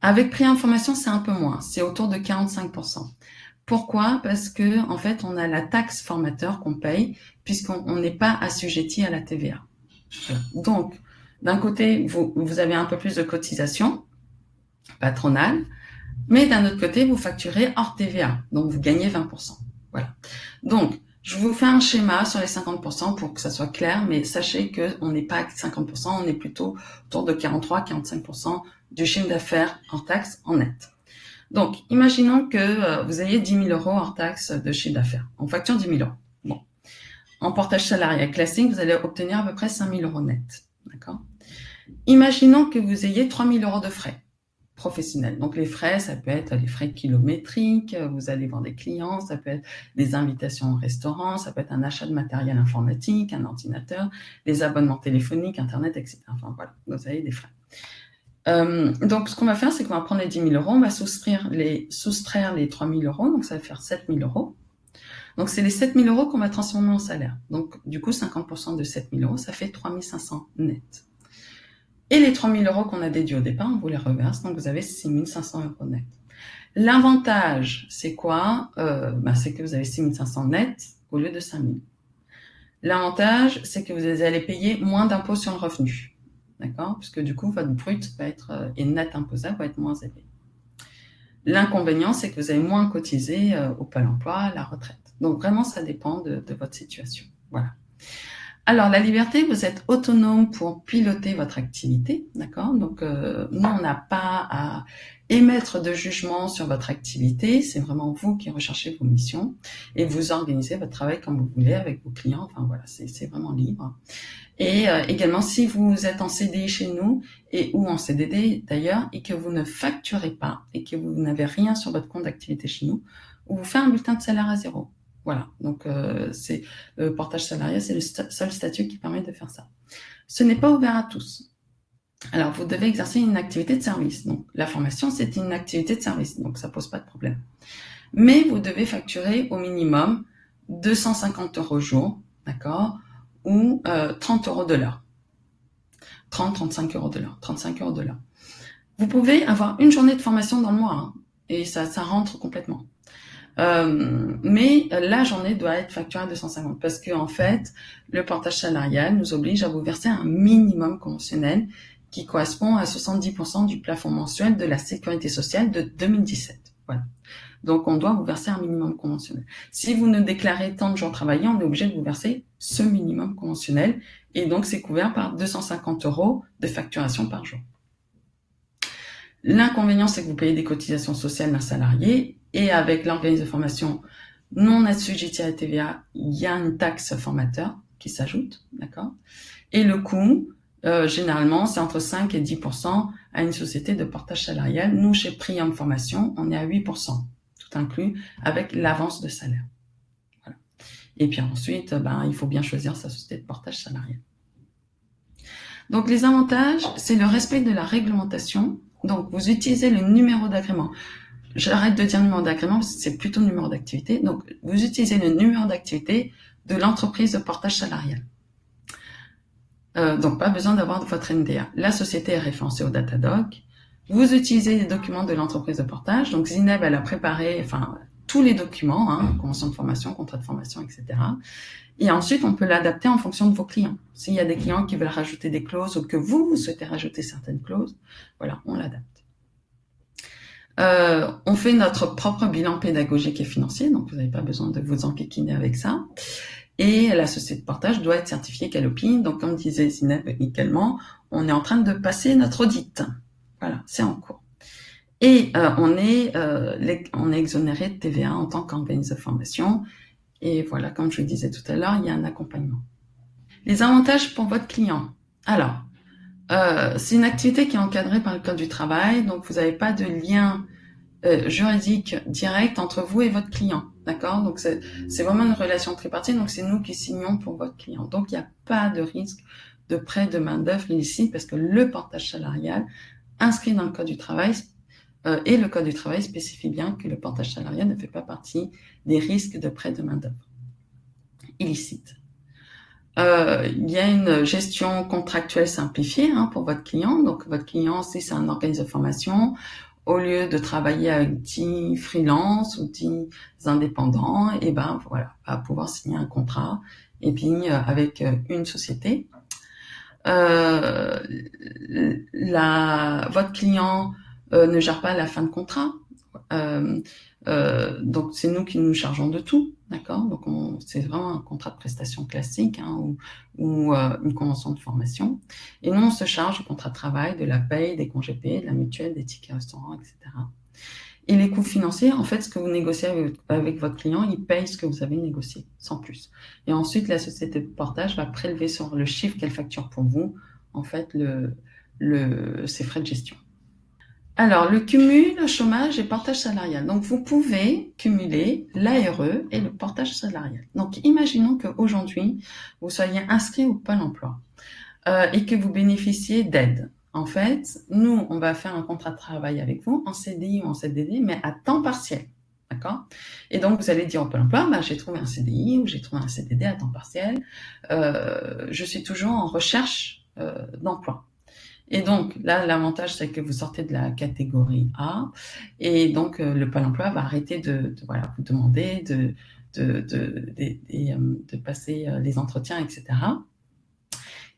Speaker 1: Avec Priam Formation, c'est un peu moins. C'est autour de 45%. Pourquoi? Parce que, en fait, on a la taxe formateur qu'on paye puisqu'on n'est pas assujetti à la TVA. Donc, d'un côté, vous avez un peu plus de cotisation patronale, mais d'un autre côté, vous facturez hors TVA. Donc, vous gagnez 20%. Voilà. Donc, je vous fais un schéma sur les 50% pour que ça soit clair, mais sachez qu'on n'est pas à 50%, on est plutôt autour de 43-45% du chiffre d'affaires hors taxe en net. Donc, imaginons que vous ayez 10 000 euros hors taxe de chiffre d'affaires. On facture 10 000 euros. Bon. En portage salarial classique, vous allez obtenir à peu près 5 000 euros net. D'accord? Imaginons que vous ayez 3 000 euros de frais professionnels. Donc, les frais, ça peut être les frais kilométriques, vous allez voir des clients, ça peut être des invitations au restaurant, ça peut être un achat de matériel informatique, un ordinateur, des abonnements téléphoniques, Internet, etc. Enfin, voilà, vous avez des frais. Donc, ce qu'on va faire, c'est qu'on va prendre les 10 000 euros, on va soustraire les 3 000 euros, donc ça va faire 7 000 euros. Donc, c'est les 7 000 euros qu'on va transformer en salaire. Donc, du coup, 50% de 7 000 euros, ça fait 3 500 net. Et les 3 000 euros qu'on a déduits au départ, on vous les reverse, donc vous avez 6 500 euros net. L'avantage, c'est quoi? C'est que vous avez 6 500 net au lieu de 5 000. L'avantage, c'est que vous allez payer moins d'impôts sur le revenu. D'accord? Puisque du coup, votre brut va être, et net imposable va être moins élevé. L'inconvénient, c'est que vous avez moins cotisé au Pôle emploi, à la retraite. Donc vraiment, ça dépend de votre situation. Voilà. Alors, la liberté, vous êtes autonome pour piloter votre activité, d'accord? Donc, nous, on n'a pas à émettre de jugement sur votre activité. C'est vraiment vous qui recherchez vos missions et vous organisez votre travail comme vous voulez avec vos clients. Enfin, voilà, c'est vraiment libre. Et également, si vous êtes en CDI chez nous et ou en CDD d'ailleurs et que vous ne facturez pas et que vous n'avez rien sur votre compte d'activité chez nous, on vous fait un bulletin de salaire à zéro. Voilà, donc c'est le portage salarial, c'est le seul statut qui permet de faire ça. Ce n'est pas ouvert à tous. Alors, vous devez exercer une activité de service. Donc, la formation, c'est une activité de service, donc ça pose pas de problème. Mais vous devez facturer au minimum 250 € jour, d'accord, ou 30 € de l'heure. 35 € de l'heure, 35 € de l'heure. Vous pouvez avoir une journée de formation dans le mois, hein, et ça rentre complètement. Mais la journée doit être facturée à 250 parce que en fait, le portage salarial nous oblige à vous verser un minimum conventionnel qui correspond à 70% du plafond mensuel de la sécurité sociale de 2017. Voilà. Donc, on doit vous verser un minimum conventionnel. Si vous ne déclarez tant de jours travaillés, on est obligé de vous verser ce minimum conventionnel. Et donc, c'est couvert par 250 € de facturation par jour. L'inconvénient, c'est que vous payez des cotisations sociales d'un salarié et avec l'organisme de formation non assujetti à la TVA, il y a une taxe formateur qui s'ajoute, d'accord? Et le coût, généralement, c'est entre 5 et 10% à une société de portage salarial. Nous, chez Priam Formation, on est à 8%, tout inclus, avec l'avance de salaire. Voilà. Et puis ensuite, il faut bien choisir sa société de portage salarial. Donc, les avantages, c'est le respect de la réglementation. Donc, vous utilisez le numéro d'agrément. J'arrête de dire numéro d'agrément parce que c'est plutôt numéro d'activité. Donc, vous utilisez le numéro d'activité de l'entreprise de portage salarial. Donc, pas besoin d'avoir votre NDA. La société est référencée au Datadoc. Vous utilisez les documents de l'entreprise de portage. Donc, Zineb, elle a préparé, tous les documents, convention de formation, contrat de formation, etc. Et ensuite, on peut l'adapter en fonction de vos clients. S'il y a des clients qui veulent rajouter des clauses ou que vous souhaitez rajouter certaines clauses, voilà, on l'adapte. On fait notre propre bilan pédagogique et financier, donc vous n'avez pas besoin de vous enquiquiner avec ça. Et la société de portage doit être certifiée Calliope. Donc, comme disait Zineb également, on est en train de passer notre audit. Voilà, c'est en cours. Et on est exonéré de TVA en tant qu'organisme de formation. Et voilà, comme je le disais tout à l'heure, il y a un accompagnement. Les avantages pour votre client. Alors, c'est une activité qui est encadrée par le Code du travail, donc vous n'avez pas de lien juridique direct entre vous et votre client, d'accord? Donc, c'est vraiment une relation tripartite, donc c'est nous qui signons pour votre client. Donc, il n'y a pas de risque de prêt de main-d'œuvre illicite parce que le portage salarial inscrit dans le Code du travail et le Code du travail spécifie bien que le portage salarial ne fait pas partie des risques de prêt de main-d'œuvre illicite. Il y a une gestion contractuelle simplifiée pour votre client. Donc, votre client, si c'est un organisme de formation, au lieu de travailler avec 10 freelances ou 10 indépendants, va pouvoir signer un contrat et puis avec une société. Votre client ne gère pas la fin de contrat. Donc, c'est nous qui nous chargeons de tout, d'accord? Donc, c'est vraiment un contrat de prestation classique ou une convention de formation. Et nous, on se charge du contrat de travail, de la paye, des congés payés, de la mutuelle, des tickets restaurants, etc. Et les coûts financiers, en fait, ce que vous négociez avec votre client, il paye ce que vous avez négocié, sans plus. Et ensuite, la société de portage va prélever sur le chiffre qu'elle facture pour vous, en fait, ses frais de gestion. Alors, le cumul, chômage et portage salarial. Donc, vous pouvez cumuler l'ARE et le portage salarial. Donc, imaginons qu'aujourd'hui, vous soyez inscrit au Pôle emploi et que vous bénéficiez d'aide. En fait, nous, on va faire un contrat de travail avec vous en CDI ou en CDD, mais à temps partiel. D'accord? Et donc, vous allez dire au Pôle emploi, j'ai trouvé un CDI ou j'ai trouvé un CDD à temps partiel. Je suis toujours en recherche d'emploi. Et donc, là, l'avantage, c'est que vous sortez de la catégorie A. Et donc, le Pôle emploi va arrêter de vous demander de passer les entretiens, etc.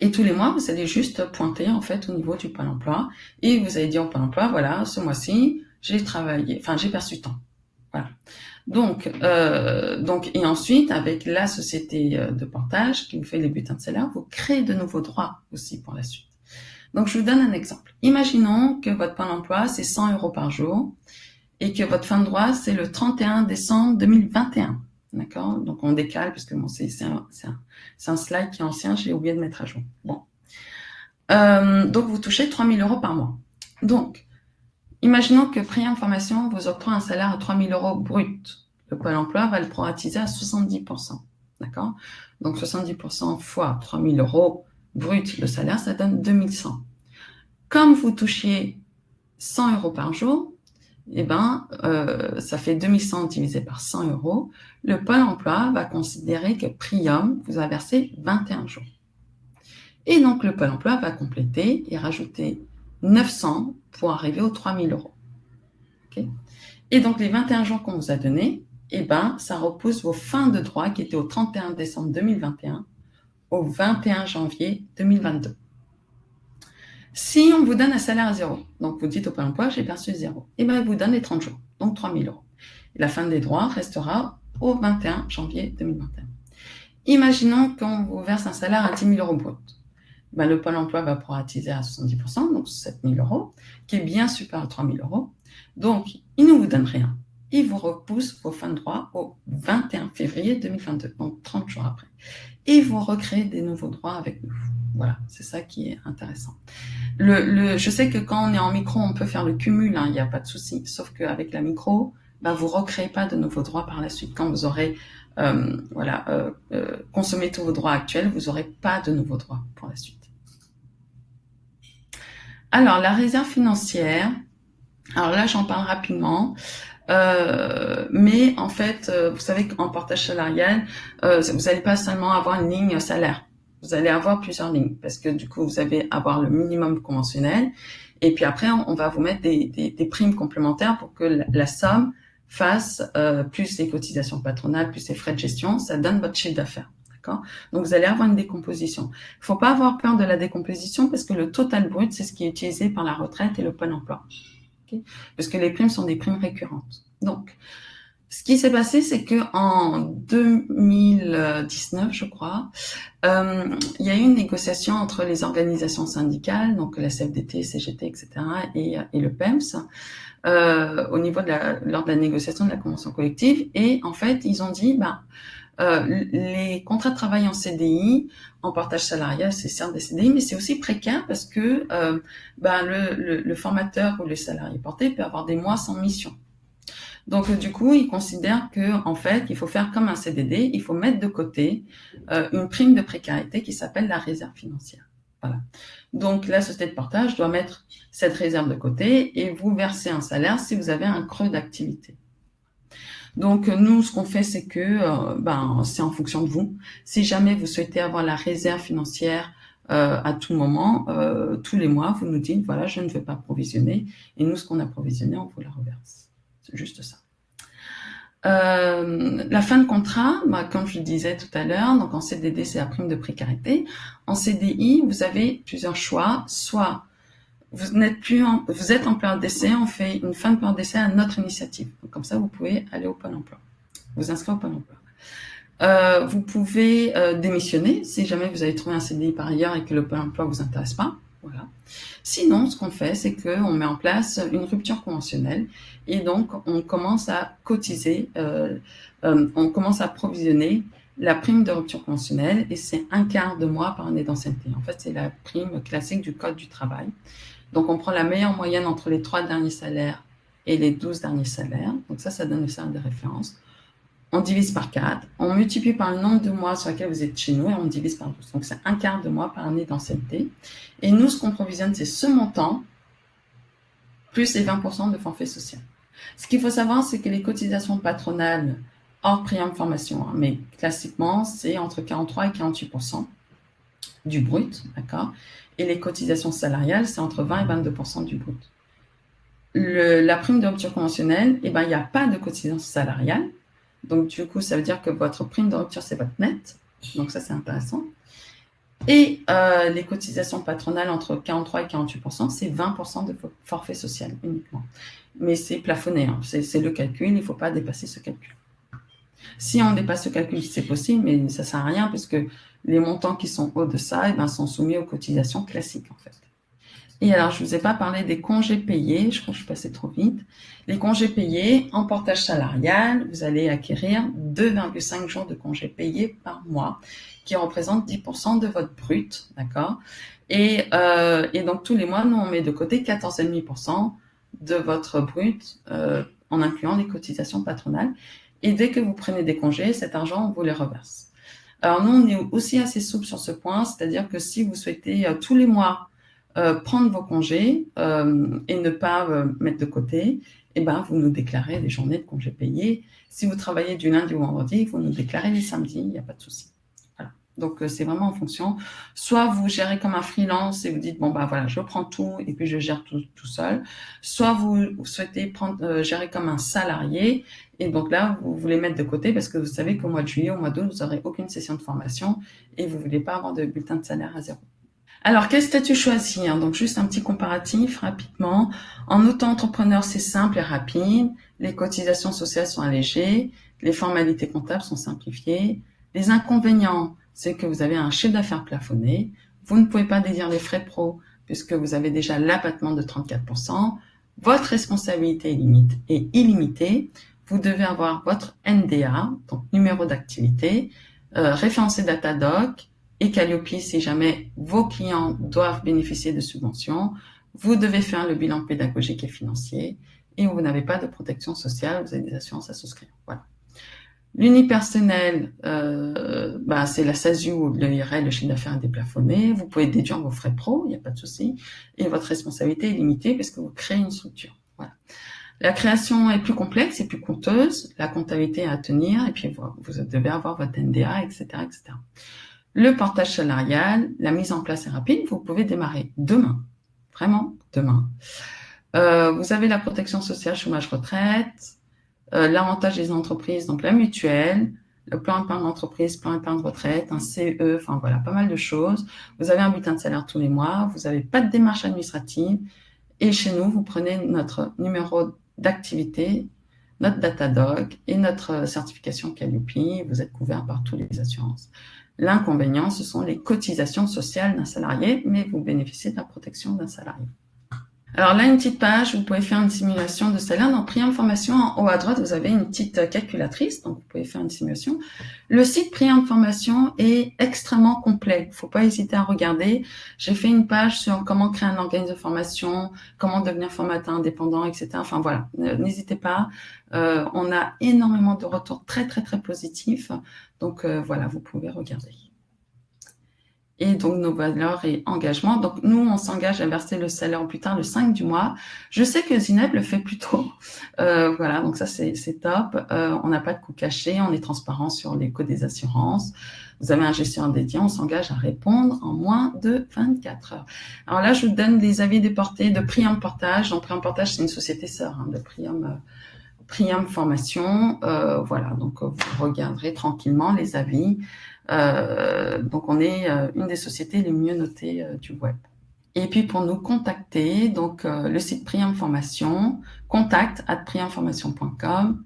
Speaker 1: Et tous les mois, vous allez juste pointer, en fait, au niveau du Pôle emploi. Et vous allez dire au Pôle emploi, voilà, ce mois-ci, j'ai perçu tant. Voilà. Et ensuite, avec la société de portage qui vous fait les bulletins de salaire, vous créez de nouveaux droits aussi pour la suite. Donc, je vous donne un exemple. Imaginons que votre Pôle emploi, c'est 100 € par jour et que votre fin de droit, c'est le 31 décembre 2021. D'accord? Donc, on décale parce que bon, c'est un slide qui est ancien, j'ai oublié de mettre à jour. Bon. Donc, vous touchez 3 000 € par mois. Donc, imaginons que Priam Formation vous octroie un salaire à 3 000 € brut. Le Pôle emploi va le proratiser à 70%. D'accord? Donc, 70% fois 3 000 € brut, le salaire, ça donne 2100. Comme vous touchiez 100 € par jour, ça fait 2100 divisé par 100 €. Le Pôle emploi va considérer que Priam vous a versé 21 jours. Et donc, le Pôle emploi va compléter et rajouter 900 pour arriver aux 3 000 €. Okay? Et donc, les 21 jours qu'on vous a donnés, ça repousse vos fins de droit qui étaient au 31 décembre 2021 au 21 janvier 2022. Si on vous donne un salaire à 0, donc vous dites au Pôle emploi, j'ai perçu 0, il vous donne les 30 jours, donc 3 000 €. Et la fin des droits restera au 21 janvier 2021. Imaginons qu'on vous verse un salaire à 10 000 € brut. Le Pôle emploi va proratiser à 70%, donc 7 000 €, qui est bien supérieur à 3 000 €. Donc, il ne vous donne rien. Il vous repousse vos fins de droit au 21 février 2022, donc 30 jours après. Et vous recréez des nouveaux droits avec nous. Voilà, c'est ça qui est intéressant. Je sais que quand on est en micro, on peut faire le cumul, il n'y a pas de souci. Sauf qu'avec la micro, vous ne recréez pas de nouveaux droits par la suite. Quand vous aurez consommé tous vos droits actuels, vous n'aurez pas de nouveaux droits pour la suite. Alors, la réserve financière, alors là, j'en parle rapidement. Mais en fait, vous savez qu'en portage salarial, vous n'allez pas seulement avoir une ligne salaire. Vous allez avoir plusieurs lignes parce que du coup, vous allez avoir le minimum conventionnel et puis après, on va vous mettre des primes complémentaires pour que la somme fasse plus les cotisations patronales, plus les frais de gestion, ça donne votre chiffre d'affaires. D'accord ? Donc, vous allez avoir une décomposition. Il ne faut pas avoir peur de la décomposition parce que le total brut, c'est ce qui est utilisé par la retraite et le Pôle emploi. Okay ? Parce que les primes sont des primes récurrentes. Donc, ce qui s'est passé, c'est que en 2019, je crois, il y a eu une négociation entre les organisations syndicales, donc la CFDT, CGT, etc., et le PEMS, au niveau lors de la négociation de la convention collective. Et en fait, ils ont dit, les contrats de travail en CDI, en portage salarial, c'est certes des CDI, mais c'est aussi précaire parce que le formateur ou le salarié porté peut avoir des mois sans mission. Donc, du coup, ils considèrent que, en fait, il faut faire comme un CDD, il faut mettre de côté une prime de précarité qui s'appelle la réserve financière. Voilà. Donc, la société de portage doit mettre cette réserve de côté et vous verser un salaire si vous avez un creux d'activité. Donc, nous, ce qu'on fait, c'est que c'est en fonction de vous. Si jamais vous souhaitez avoir la réserve financière à tout moment, tous les mois, vous nous dites, voilà, je ne veux pas provisionner. Et nous, ce qu'on a provisionné, on vous la reverse. C'est juste ça. La fin de contrat, comme je le disais tout à l'heure, donc en CDD, c'est la prime de précarité. En CDI, vous avez plusieurs choix. Soit vous êtes en période d'essai, on fait une fin de période d'essai à notre initiative. Donc, comme ça, vous pouvez aller au Pôle emploi, vous inscrire au Pôle emploi. Vous pouvez démissionner si jamais vous avez trouvé un CDI par ailleurs et que le Pôle emploi vous intéresse pas. Voilà. Sinon, ce qu'on fait, c'est qu'on met en place une rupture conventionnelle et donc on commence à cotiser, on commence à provisionner la prime de rupture conventionnelle et c'est 1/4 de mois par année d'ancienneté. En fait, c'est la prime classique du Code du travail. Donc, on prend la meilleure moyenne entre les 3 derniers salaires et les 12 derniers salaires. Donc, ça donne le salaire de référence. On divise par 4, on multiplie par le nombre de mois sur lequel vous êtes chez nous et on divise par 12. Donc, c'est 1/4 de mois par année d'ancienneté. Et nous, ce qu'on provisionne, c'est ce montant plus les 20% de forfait social. Ce qu'il faut savoir, c'est que les cotisations patronales hors Priam Formation, mais classiquement, c'est entre 43 et 48% du brut, d'accord ? Et les cotisations salariales, c'est entre 20 et 22% du brut. La prime de rupture conventionnelle, il n'y a pas de cotisation salariale. Donc, du coup, ça veut dire que votre prime de rupture, c'est votre net. Donc, ça, c'est intéressant. Et les cotisations patronales entre 43 et 48%, c'est 20% de forfait social uniquement. Mais c'est plafonné, hein. C'est le calcul, il ne faut pas dépasser ce calcul. Si on dépasse ce calcul, c'est possible, mais ça ne sert à rien puisque les montants qui sont au de ça sont soumis aux cotisations classiques en fait. Et alors, je ne vous ai pas parlé des congés payés, je crois que je suis passée trop vite. Les congés payés, en portage salarial, vous allez acquérir 2,5 jours de congés payés par mois, qui représentent 10% de votre brut, d'accord? Et donc, tous les mois, nous, on met de côté 14,5% de votre brut, en incluant les cotisations patronales. Et dès que vous prenez des congés, cet argent, on vous les reverse. Alors, nous, on est aussi assez souple sur ce point, c'est-à-dire que si vous souhaitez tous les mois prendre vos congés et ne pas mettre de côté, eh ben, vous nous déclarez des journées de congés payés. Si vous travaillez du lundi au vendredi, vous nous déclarez les samedis, il n'y a pas de souci. Voilà. Donc, c'est vraiment en fonction. Soit vous gérez comme un freelance et vous dites, bon, bah voilà, je prends tout et puis je gère tout seul. Soit vous souhaitez gérer comme un salarié et donc là, vous voulez mettre de côté parce que vous savez qu'au mois de juillet, au mois d'août, vous n'aurez aucune session de formation et vous ne voulez pas avoir de bulletin de salaire à zéro. Alors, quel statut choisir? Donc, juste un petit comparatif rapidement. En auto-entrepreneur, c'est simple et rapide. Les cotisations sociales sont allégées. Les formalités comptables sont simplifiées. Les inconvénients, c'est que vous avez un chiffre d'affaires plafonné. Vous ne pouvez pas déduire les frais pro puisque vous avez déjà l'abattement de 34%. Votre responsabilité est illimitée. Vous devez avoir votre NDA, donc numéro d'activité, référencé Datadoc, et Calliope si jamais vos clients doivent bénéficier de subventions. Vous devez faire le bilan pédagogique et financier et vous n'avez pas de protection sociale, vous avez des assurances à souscrire. Voilà. L'unipersonnel, c'est la SASU ou le IRL, le chiffre d'affaires est déplafonné. Vous pouvez déduire vos frais pro, il n'y a pas de souci. Et votre responsabilité est limitée parce que vous créez une structure. Voilà. La création est plus complexe et plus coûteuse, la comptabilité à tenir, et puis vous devez avoir votre NDA, etc., etc. Le portage salarial, la mise en place est rapide, vous pouvez démarrer demain, vraiment demain. Vous avez la protection sociale, chômage, retraite, l'avantage des entreprises, donc la mutuelle, le plan épargne entreprise, plan épargne retraite, un CE, enfin voilà, pas mal de choses. Vous avez un bulletin de salaire tous les mois, vous n'avez pas de démarche administrative, et chez nous, vous prenez notre numéro d'activité, notre Datadoc et notre certification Calliope, vous êtes couvert par toutes les assurances. L'inconvénient, ce sont les cotisations sociales d'un salarié, mais vous bénéficiez de la protection d'un salarié. Alors là, une petite page, vous pouvez faire une simulation de salaire. Dans Priam Formation, en haut à droite, vous avez une petite calculatrice, donc vous pouvez faire une simulation. Le site Priam Formation est extrêmement complet. Il ne faut pas hésiter à regarder. J'ai fait une page sur comment créer un organisme de formation, comment devenir formateur indépendant, etc. Enfin voilà, n'hésitez pas. On a énormément de retours très, très, très positifs. Donc voilà, vous pouvez regarder. Et donc, nos valeurs et engagements. Donc, nous, on s'engage à verser le salaire au plus tard le 5 du mois. Je sais que Zineb le fait plus tôt. Voilà, donc ça, c'est top. On n'a pas de coûts cachés. On est transparent sur les coûts des assurances. Vous avez un gestionnaire dédié. On s'engage à répondre en moins de 24 heures. Alors là, je vous donne les avis déportés de Priam Portage. Donc, Priam Portage, c'est une société sœur de Priam Formation. Voilà, donc vous regarderez tranquillement les avis. Donc, on est une des sociétés les mieux notées du web. Et puis, pour nous contacter, donc le site Priam Formation, contact@priamformation.com,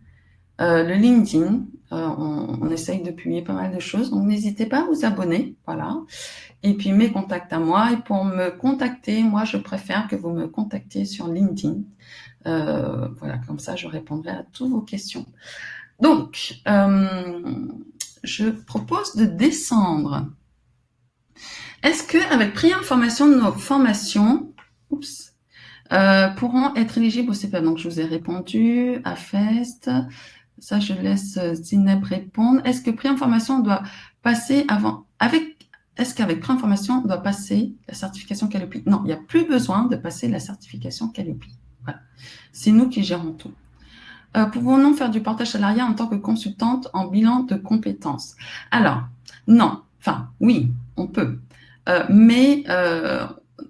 Speaker 1: le LinkedIn, on essaye de publier pas mal de choses, donc n'hésitez pas à vous abonner, voilà. Et puis, mes contacts à moi. Et pour me contacter, moi, je préfère que vous me contactiez sur LinkedIn. Voilà, comme ça, je répondrai à toutes vos questions. Donc, je propose de descendre. Est-ce qu'avec Priam Formation, nos formations pourront être éligibles au CPF? Donc, je vous ai répondu à Fest. Ça, je laisse Zineb répondre. Est-ce que Priam Formation doit passer est-ce qu'avec Priam Formation, on doit passer la certification Calliope? Non, il n'y a plus besoin de passer la certification Calliope. Voilà. C'est nous qui gérons tout. Pouvons-nous faire du portage salarial en tant que consultante en bilan de compétences? Alors, non. Enfin, oui, on peut. Mais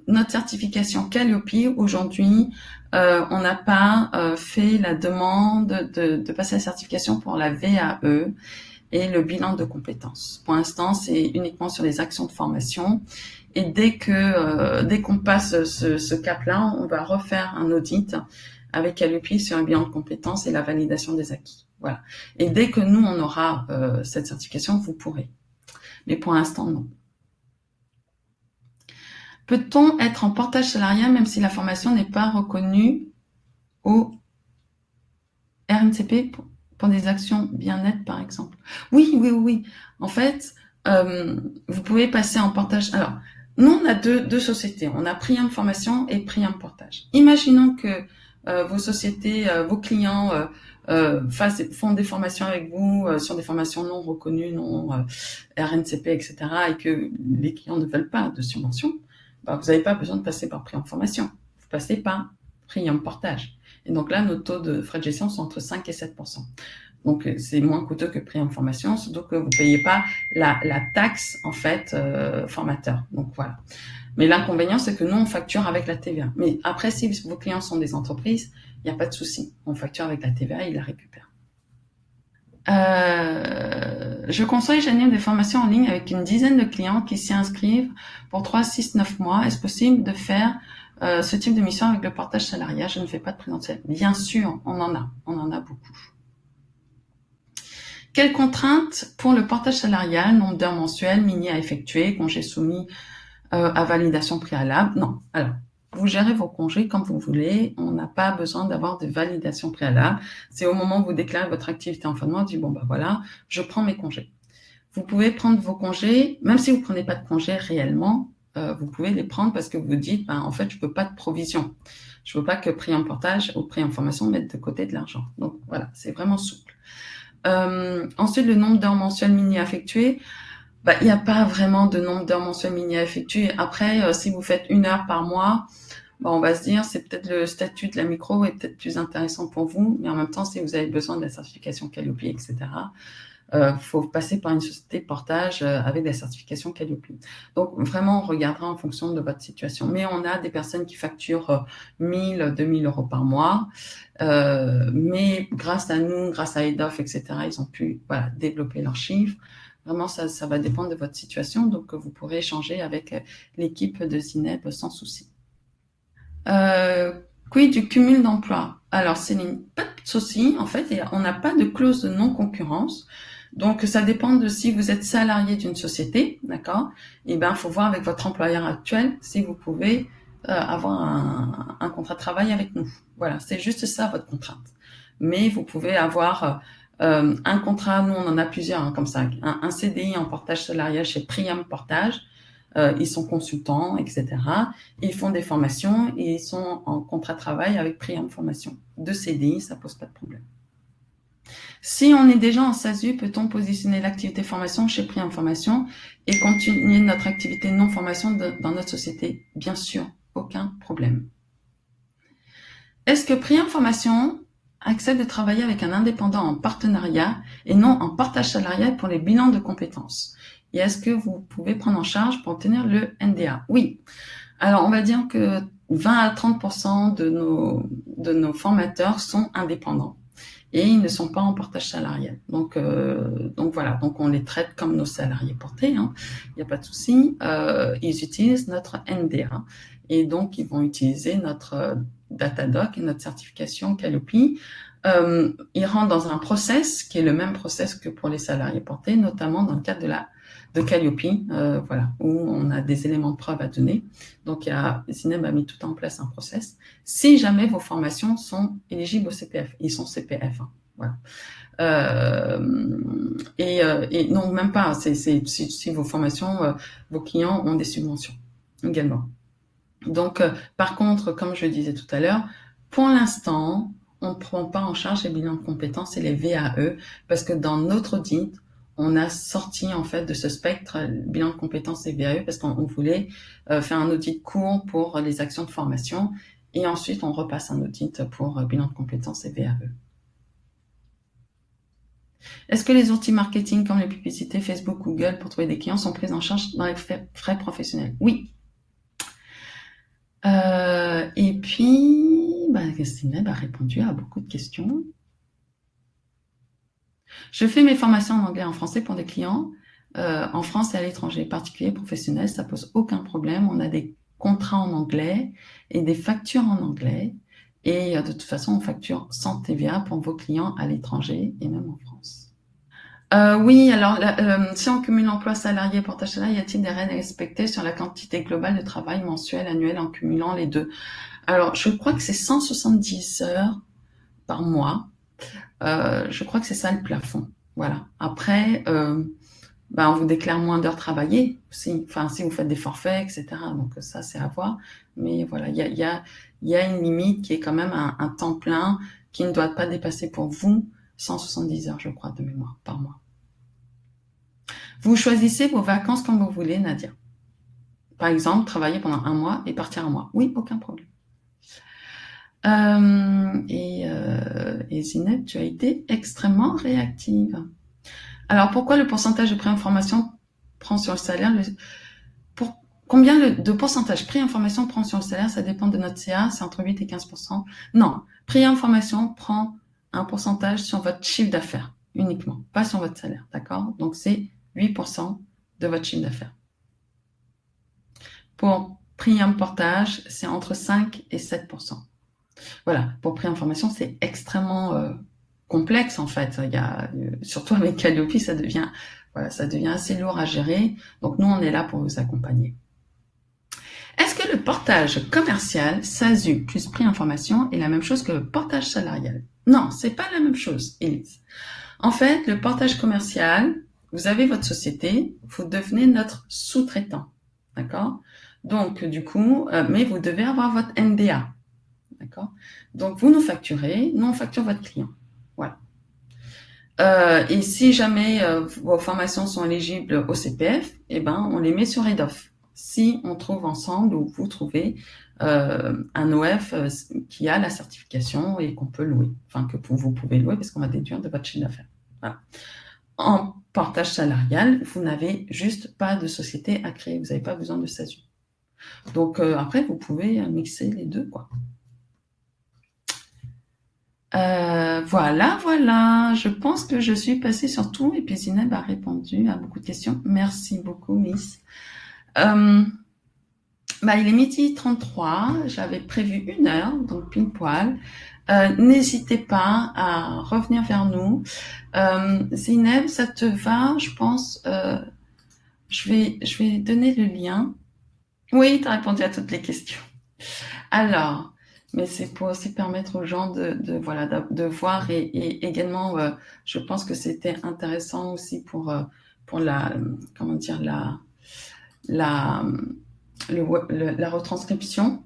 Speaker 1: notre certification Calliope, aujourd'hui, on n'a pas fait la demande de passer la certification pour la VAE. et le bilan de compétences. Pour l'instant, c'est uniquement sur les actions de formation. Et dès qu'on passe ce cap-là, on va refaire un audit avec Calliope sur un bilan de compétences et la validation des acquis. Voilà. Et dès que nous, on aura cette certification, vous pourrez. Mais pour l'instant, non. Peut-on être en portage salarial même si la formation n'est pas reconnue au RNCP pour des actions bien-être, par exemple? Oui. En fait, vous pouvez passer en portage. Alors, nous, on a deux sociétés. On a Priam Formation et Priam Portage. Imaginons que vos sociétés, vos clients font des formations avec vous sur des formations non reconnues, non RNCP, etc. et que les clients ne veulent pas de subvention. Bah, vous n'avez pas besoin de passer par Priam Formation. Vous passez par Priam Portage. Et donc là, nos taux de frais de gestion sont entre 5 et 7%. Donc, c'est moins coûteux que Priam Formation, surtout que vous ne payez pas la taxe, en fait, formateur. Donc, voilà. Mais l'inconvénient, c'est que nous, on facture avec la TVA. Mais après, si vos clients sont des entreprises, il n'y a pas de souci. On facture avec la TVA et ils la récupèrent. Je conseille, j'anime des formations en ligne avec une dizaine de clients qui s'y inscrivent pour 3, 6, 9 mois. Est-ce possible de faire ce type de mission avec le portage salarial? Je ne fais pas de présentiel. Bien sûr, on en a beaucoup. Quelles contraintes pour le portage salarial? Nombre d'heures mensuelles, mini à effectuer, congés soumis à validation préalable? Non. Alors, vous gérez vos congés comme vous voulez. On n'a pas besoin d'avoir de validation préalable. C'est au moment où vous déclarez votre activité en fin de mois, on dit bon bah voilà, je prends mes congés. Vous pouvez prendre vos congés, même si vous prenez pas de congés réellement, vous pouvez les prendre parce que vous dites en fait je veux pas de provision. Je veux pas que Priam Portage ou Priam Formation mettent de côté de l'argent. Donc voilà, c'est vraiment souple. Ensuite, le nombre d'heures mensuelles mini effectuées. Il n'y a pas vraiment de nombre d'heures mensuelles mini à effectuer. Après, si vous faites 1 heure par mois, on va se dire c'est peut-être le statut de la micro est peut-être plus intéressant pour vous, mais en même temps, si vous avez besoin de la certification Calliope, etc., faut passer par une société de portage avec la certification Calliope. Donc vraiment, on regardera en fonction de votre situation. Mais on a des personnes qui facturent 1000, 2000 euros par mois, mais grâce à nous, grâce à EDOF, etc., ils ont pu développer leurs chiffres. Vraiment, ça va dépendre de votre situation, donc vous pourrez échanger avec l'équipe de Zineb sans souci. Quid du cumul d'emploi? Alors, Céline, pas de souci, en fait, on n'a pas de clause de non-concurrence. Donc, ça dépend de si vous êtes salarié d'une société, d'accord? Et ben, faut voir avec votre employeur actuel si vous pouvez avoir un contrat de travail avec nous. Voilà, c'est juste ça votre contrainte. Mais vous pouvez avoir un contrat, nous on en a plusieurs comme ça, un CDI en portage salarial chez Priam Portage. Ils sont consultants, etc. Ils font des formations et ils sont en contrat de travail avec Priam Formation. De CDI, ça pose pas de problème. Si on est déjà en SASU, peut-on positionner l'activité formation chez Priam Formation et continuer notre activité non formation dans notre société? Bien sûr, aucun problème. Est-ce que Priam Formation accepte de travailler avec un indépendant en partenariat et non en partage salarial pour les bilans de compétences? Et est-ce que vous pouvez prendre en charge pour obtenir le NDA? Oui. Alors, on va dire que 20 à 30% de nos formateurs sont indépendants et ils ne sont pas en portage salarial. Donc voilà, donc on les traite comme nos salariés portés, il n'y a pas de souci. Ils utilisent notre NDA et donc ils vont utiliser notre Datadoc et notre certification Calliope. Ils rentrent dans un process qui est le même process que pour les salariés portés, notamment dans le cadre de Calliope, où on a des éléments de preuve à donner. Donc, Zineb a mis tout en place un process. Si jamais vos formations sont éligibles au CPF, ils sont CPF, voilà. Et non, même pas. Si vos formations, vos clients ont des subventions également. Donc, par contre, comme je le disais tout à l'heure, pour l'instant, on ne prend pas en charge les bilans de compétences et les VAE parce que dans notre audit, on a sorti en fait de ce spectre bilan de compétences et VAE parce qu'on voulait faire un audit court pour les actions de formation et ensuite on repasse un audit pour bilan de compétences et VAE. Est-ce que les outils marketing comme les publicités Facebook, Google pour trouver des clients sont pris en charge dans les frais professionnels? Oui. Et puis, Zineb a répondu à beaucoup de questions. Je fais mes formations en anglais et en français pour des clients en France et à l'étranger, particuliers, professionnels, ça pose aucun problème. On a des contrats en anglais et des factures en anglais. Et de toute façon, on facture sans TVA pour vos clients à l'étranger et même en France. Oui, alors si on cumule emploi salarié et portage salarial, y a-t-il des règles à respecter sur la quantité globale de travail mensuel, annuel en cumulant les deux? Alors, je crois que c'est 170 heures par mois. Je crois que c'est ça le plafond. Voilà. Après, on vous déclare moins d'heures travaillées, si vous faites des forfaits, etc. Donc ça, c'est à voir. Mais voilà, il y a une limite qui est quand même un temps plein qui ne doit pas dépasser pour vous 170 heures, je crois, de mémoire par mois. Vous choisissez vos vacances comme vous voulez, Nadia. Par exemple, travailler pendant 1 mois et partir 1 mois. Oui, aucun problème. Et Zineb, tu as été extrêmement réactive. Alors, pourquoi le pourcentage de préinformation prend sur le salaire Combien de pourcentage préinformation prend sur le salaire? Ça dépend de notre CA, c'est entre 8 et 15%. Non, préinformation prend un pourcentage sur votre chiffre d'affaires uniquement, pas sur votre salaire, d'accord? Donc, c'est 8% de votre chiffre d'affaires. Pour prix en portage, c'est entre 5 et 7%. Voilà, pour préinformation, c'est extrêmement complexe en fait. Surtout avec Calliope, ça devient assez lourd à gérer. Donc nous, on est là pour vous accompagner. Est-ce que le portage commercial, SASU plus prix information, est la même chose que le portage salarial? Non, c'est pas la même chose, Élise. En fait, le portage commercial, vous avez votre société, vous devenez notre sous-traitant, d'accord? Donc du coup, mais vous devez avoir votre NDA, d'accord? Donc vous nous facturez, nous on facture votre client, voilà. Et si jamais vos formations sont éligibles au CPF, on les met sur EDOF. Si on trouve ensemble ou vous trouvez un OF qui a la certification et qu'on peut louer, que vous pouvez louer parce qu'on va déduire de votre chiffre d'affaires. Voilà. En portage salarial, vous n'avez juste pas de société à créer, vous n'avez pas besoin de SASU. Donc après, vous pouvez mixer les deux, quoi. Voilà. Je pense que je suis passée sur tout et puis Zineb a répondu à beaucoup de questions. Merci beaucoup, Miss. Il est 12h33. J'avais prévu 1 heure, donc pile poil. N'hésitez pas à revenir vers nous. Zineb, ça te va? Je pense. Je vais donner le lien. Oui, tu as répondu à toutes les questions. Alors, mais c'est pour aussi permettre aux gens de voir et également, je pense que c'était intéressant aussi pour la retranscription.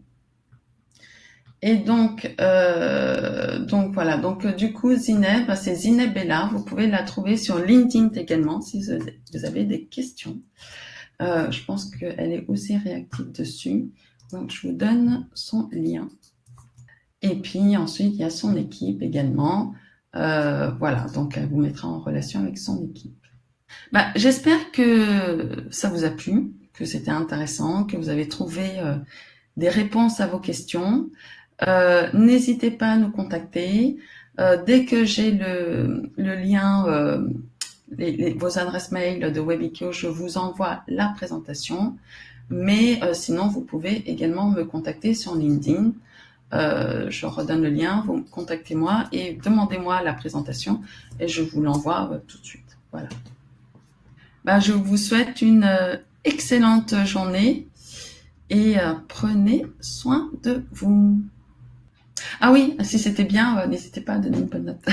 Speaker 1: Et donc voilà. Donc du coup, Zineb, c'est Zineb Bella. Vous pouvez la trouver sur LinkedIn également si vous avez des questions. Je pense qu'elle est aussi réactive dessus. Donc je vous donne son lien. Et puis ensuite, il y a son équipe également. Voilà, donc elle vous mettra en relation avec son équipe. J'espère que ça vous a plu, que c'était intéressant, que vous avez trouvé des réponses à vos questions. N'hésitez pas à nous contacter. Dès que j'ai le lien, vos adresses mail de Webikio, je vous envoie la présentation. Mais sinon, vous pouvez également me contacter sur LinkedIn. Je redonne le lien, vous contactez-moi et demandez-moi la présentation et je vous l'envoie tout de suite. Voilà. Je vous souhaite une excellente journée et prenez soin de vous. Ah oui, si c'était bien, n'hésitez pas à donner une bonne note.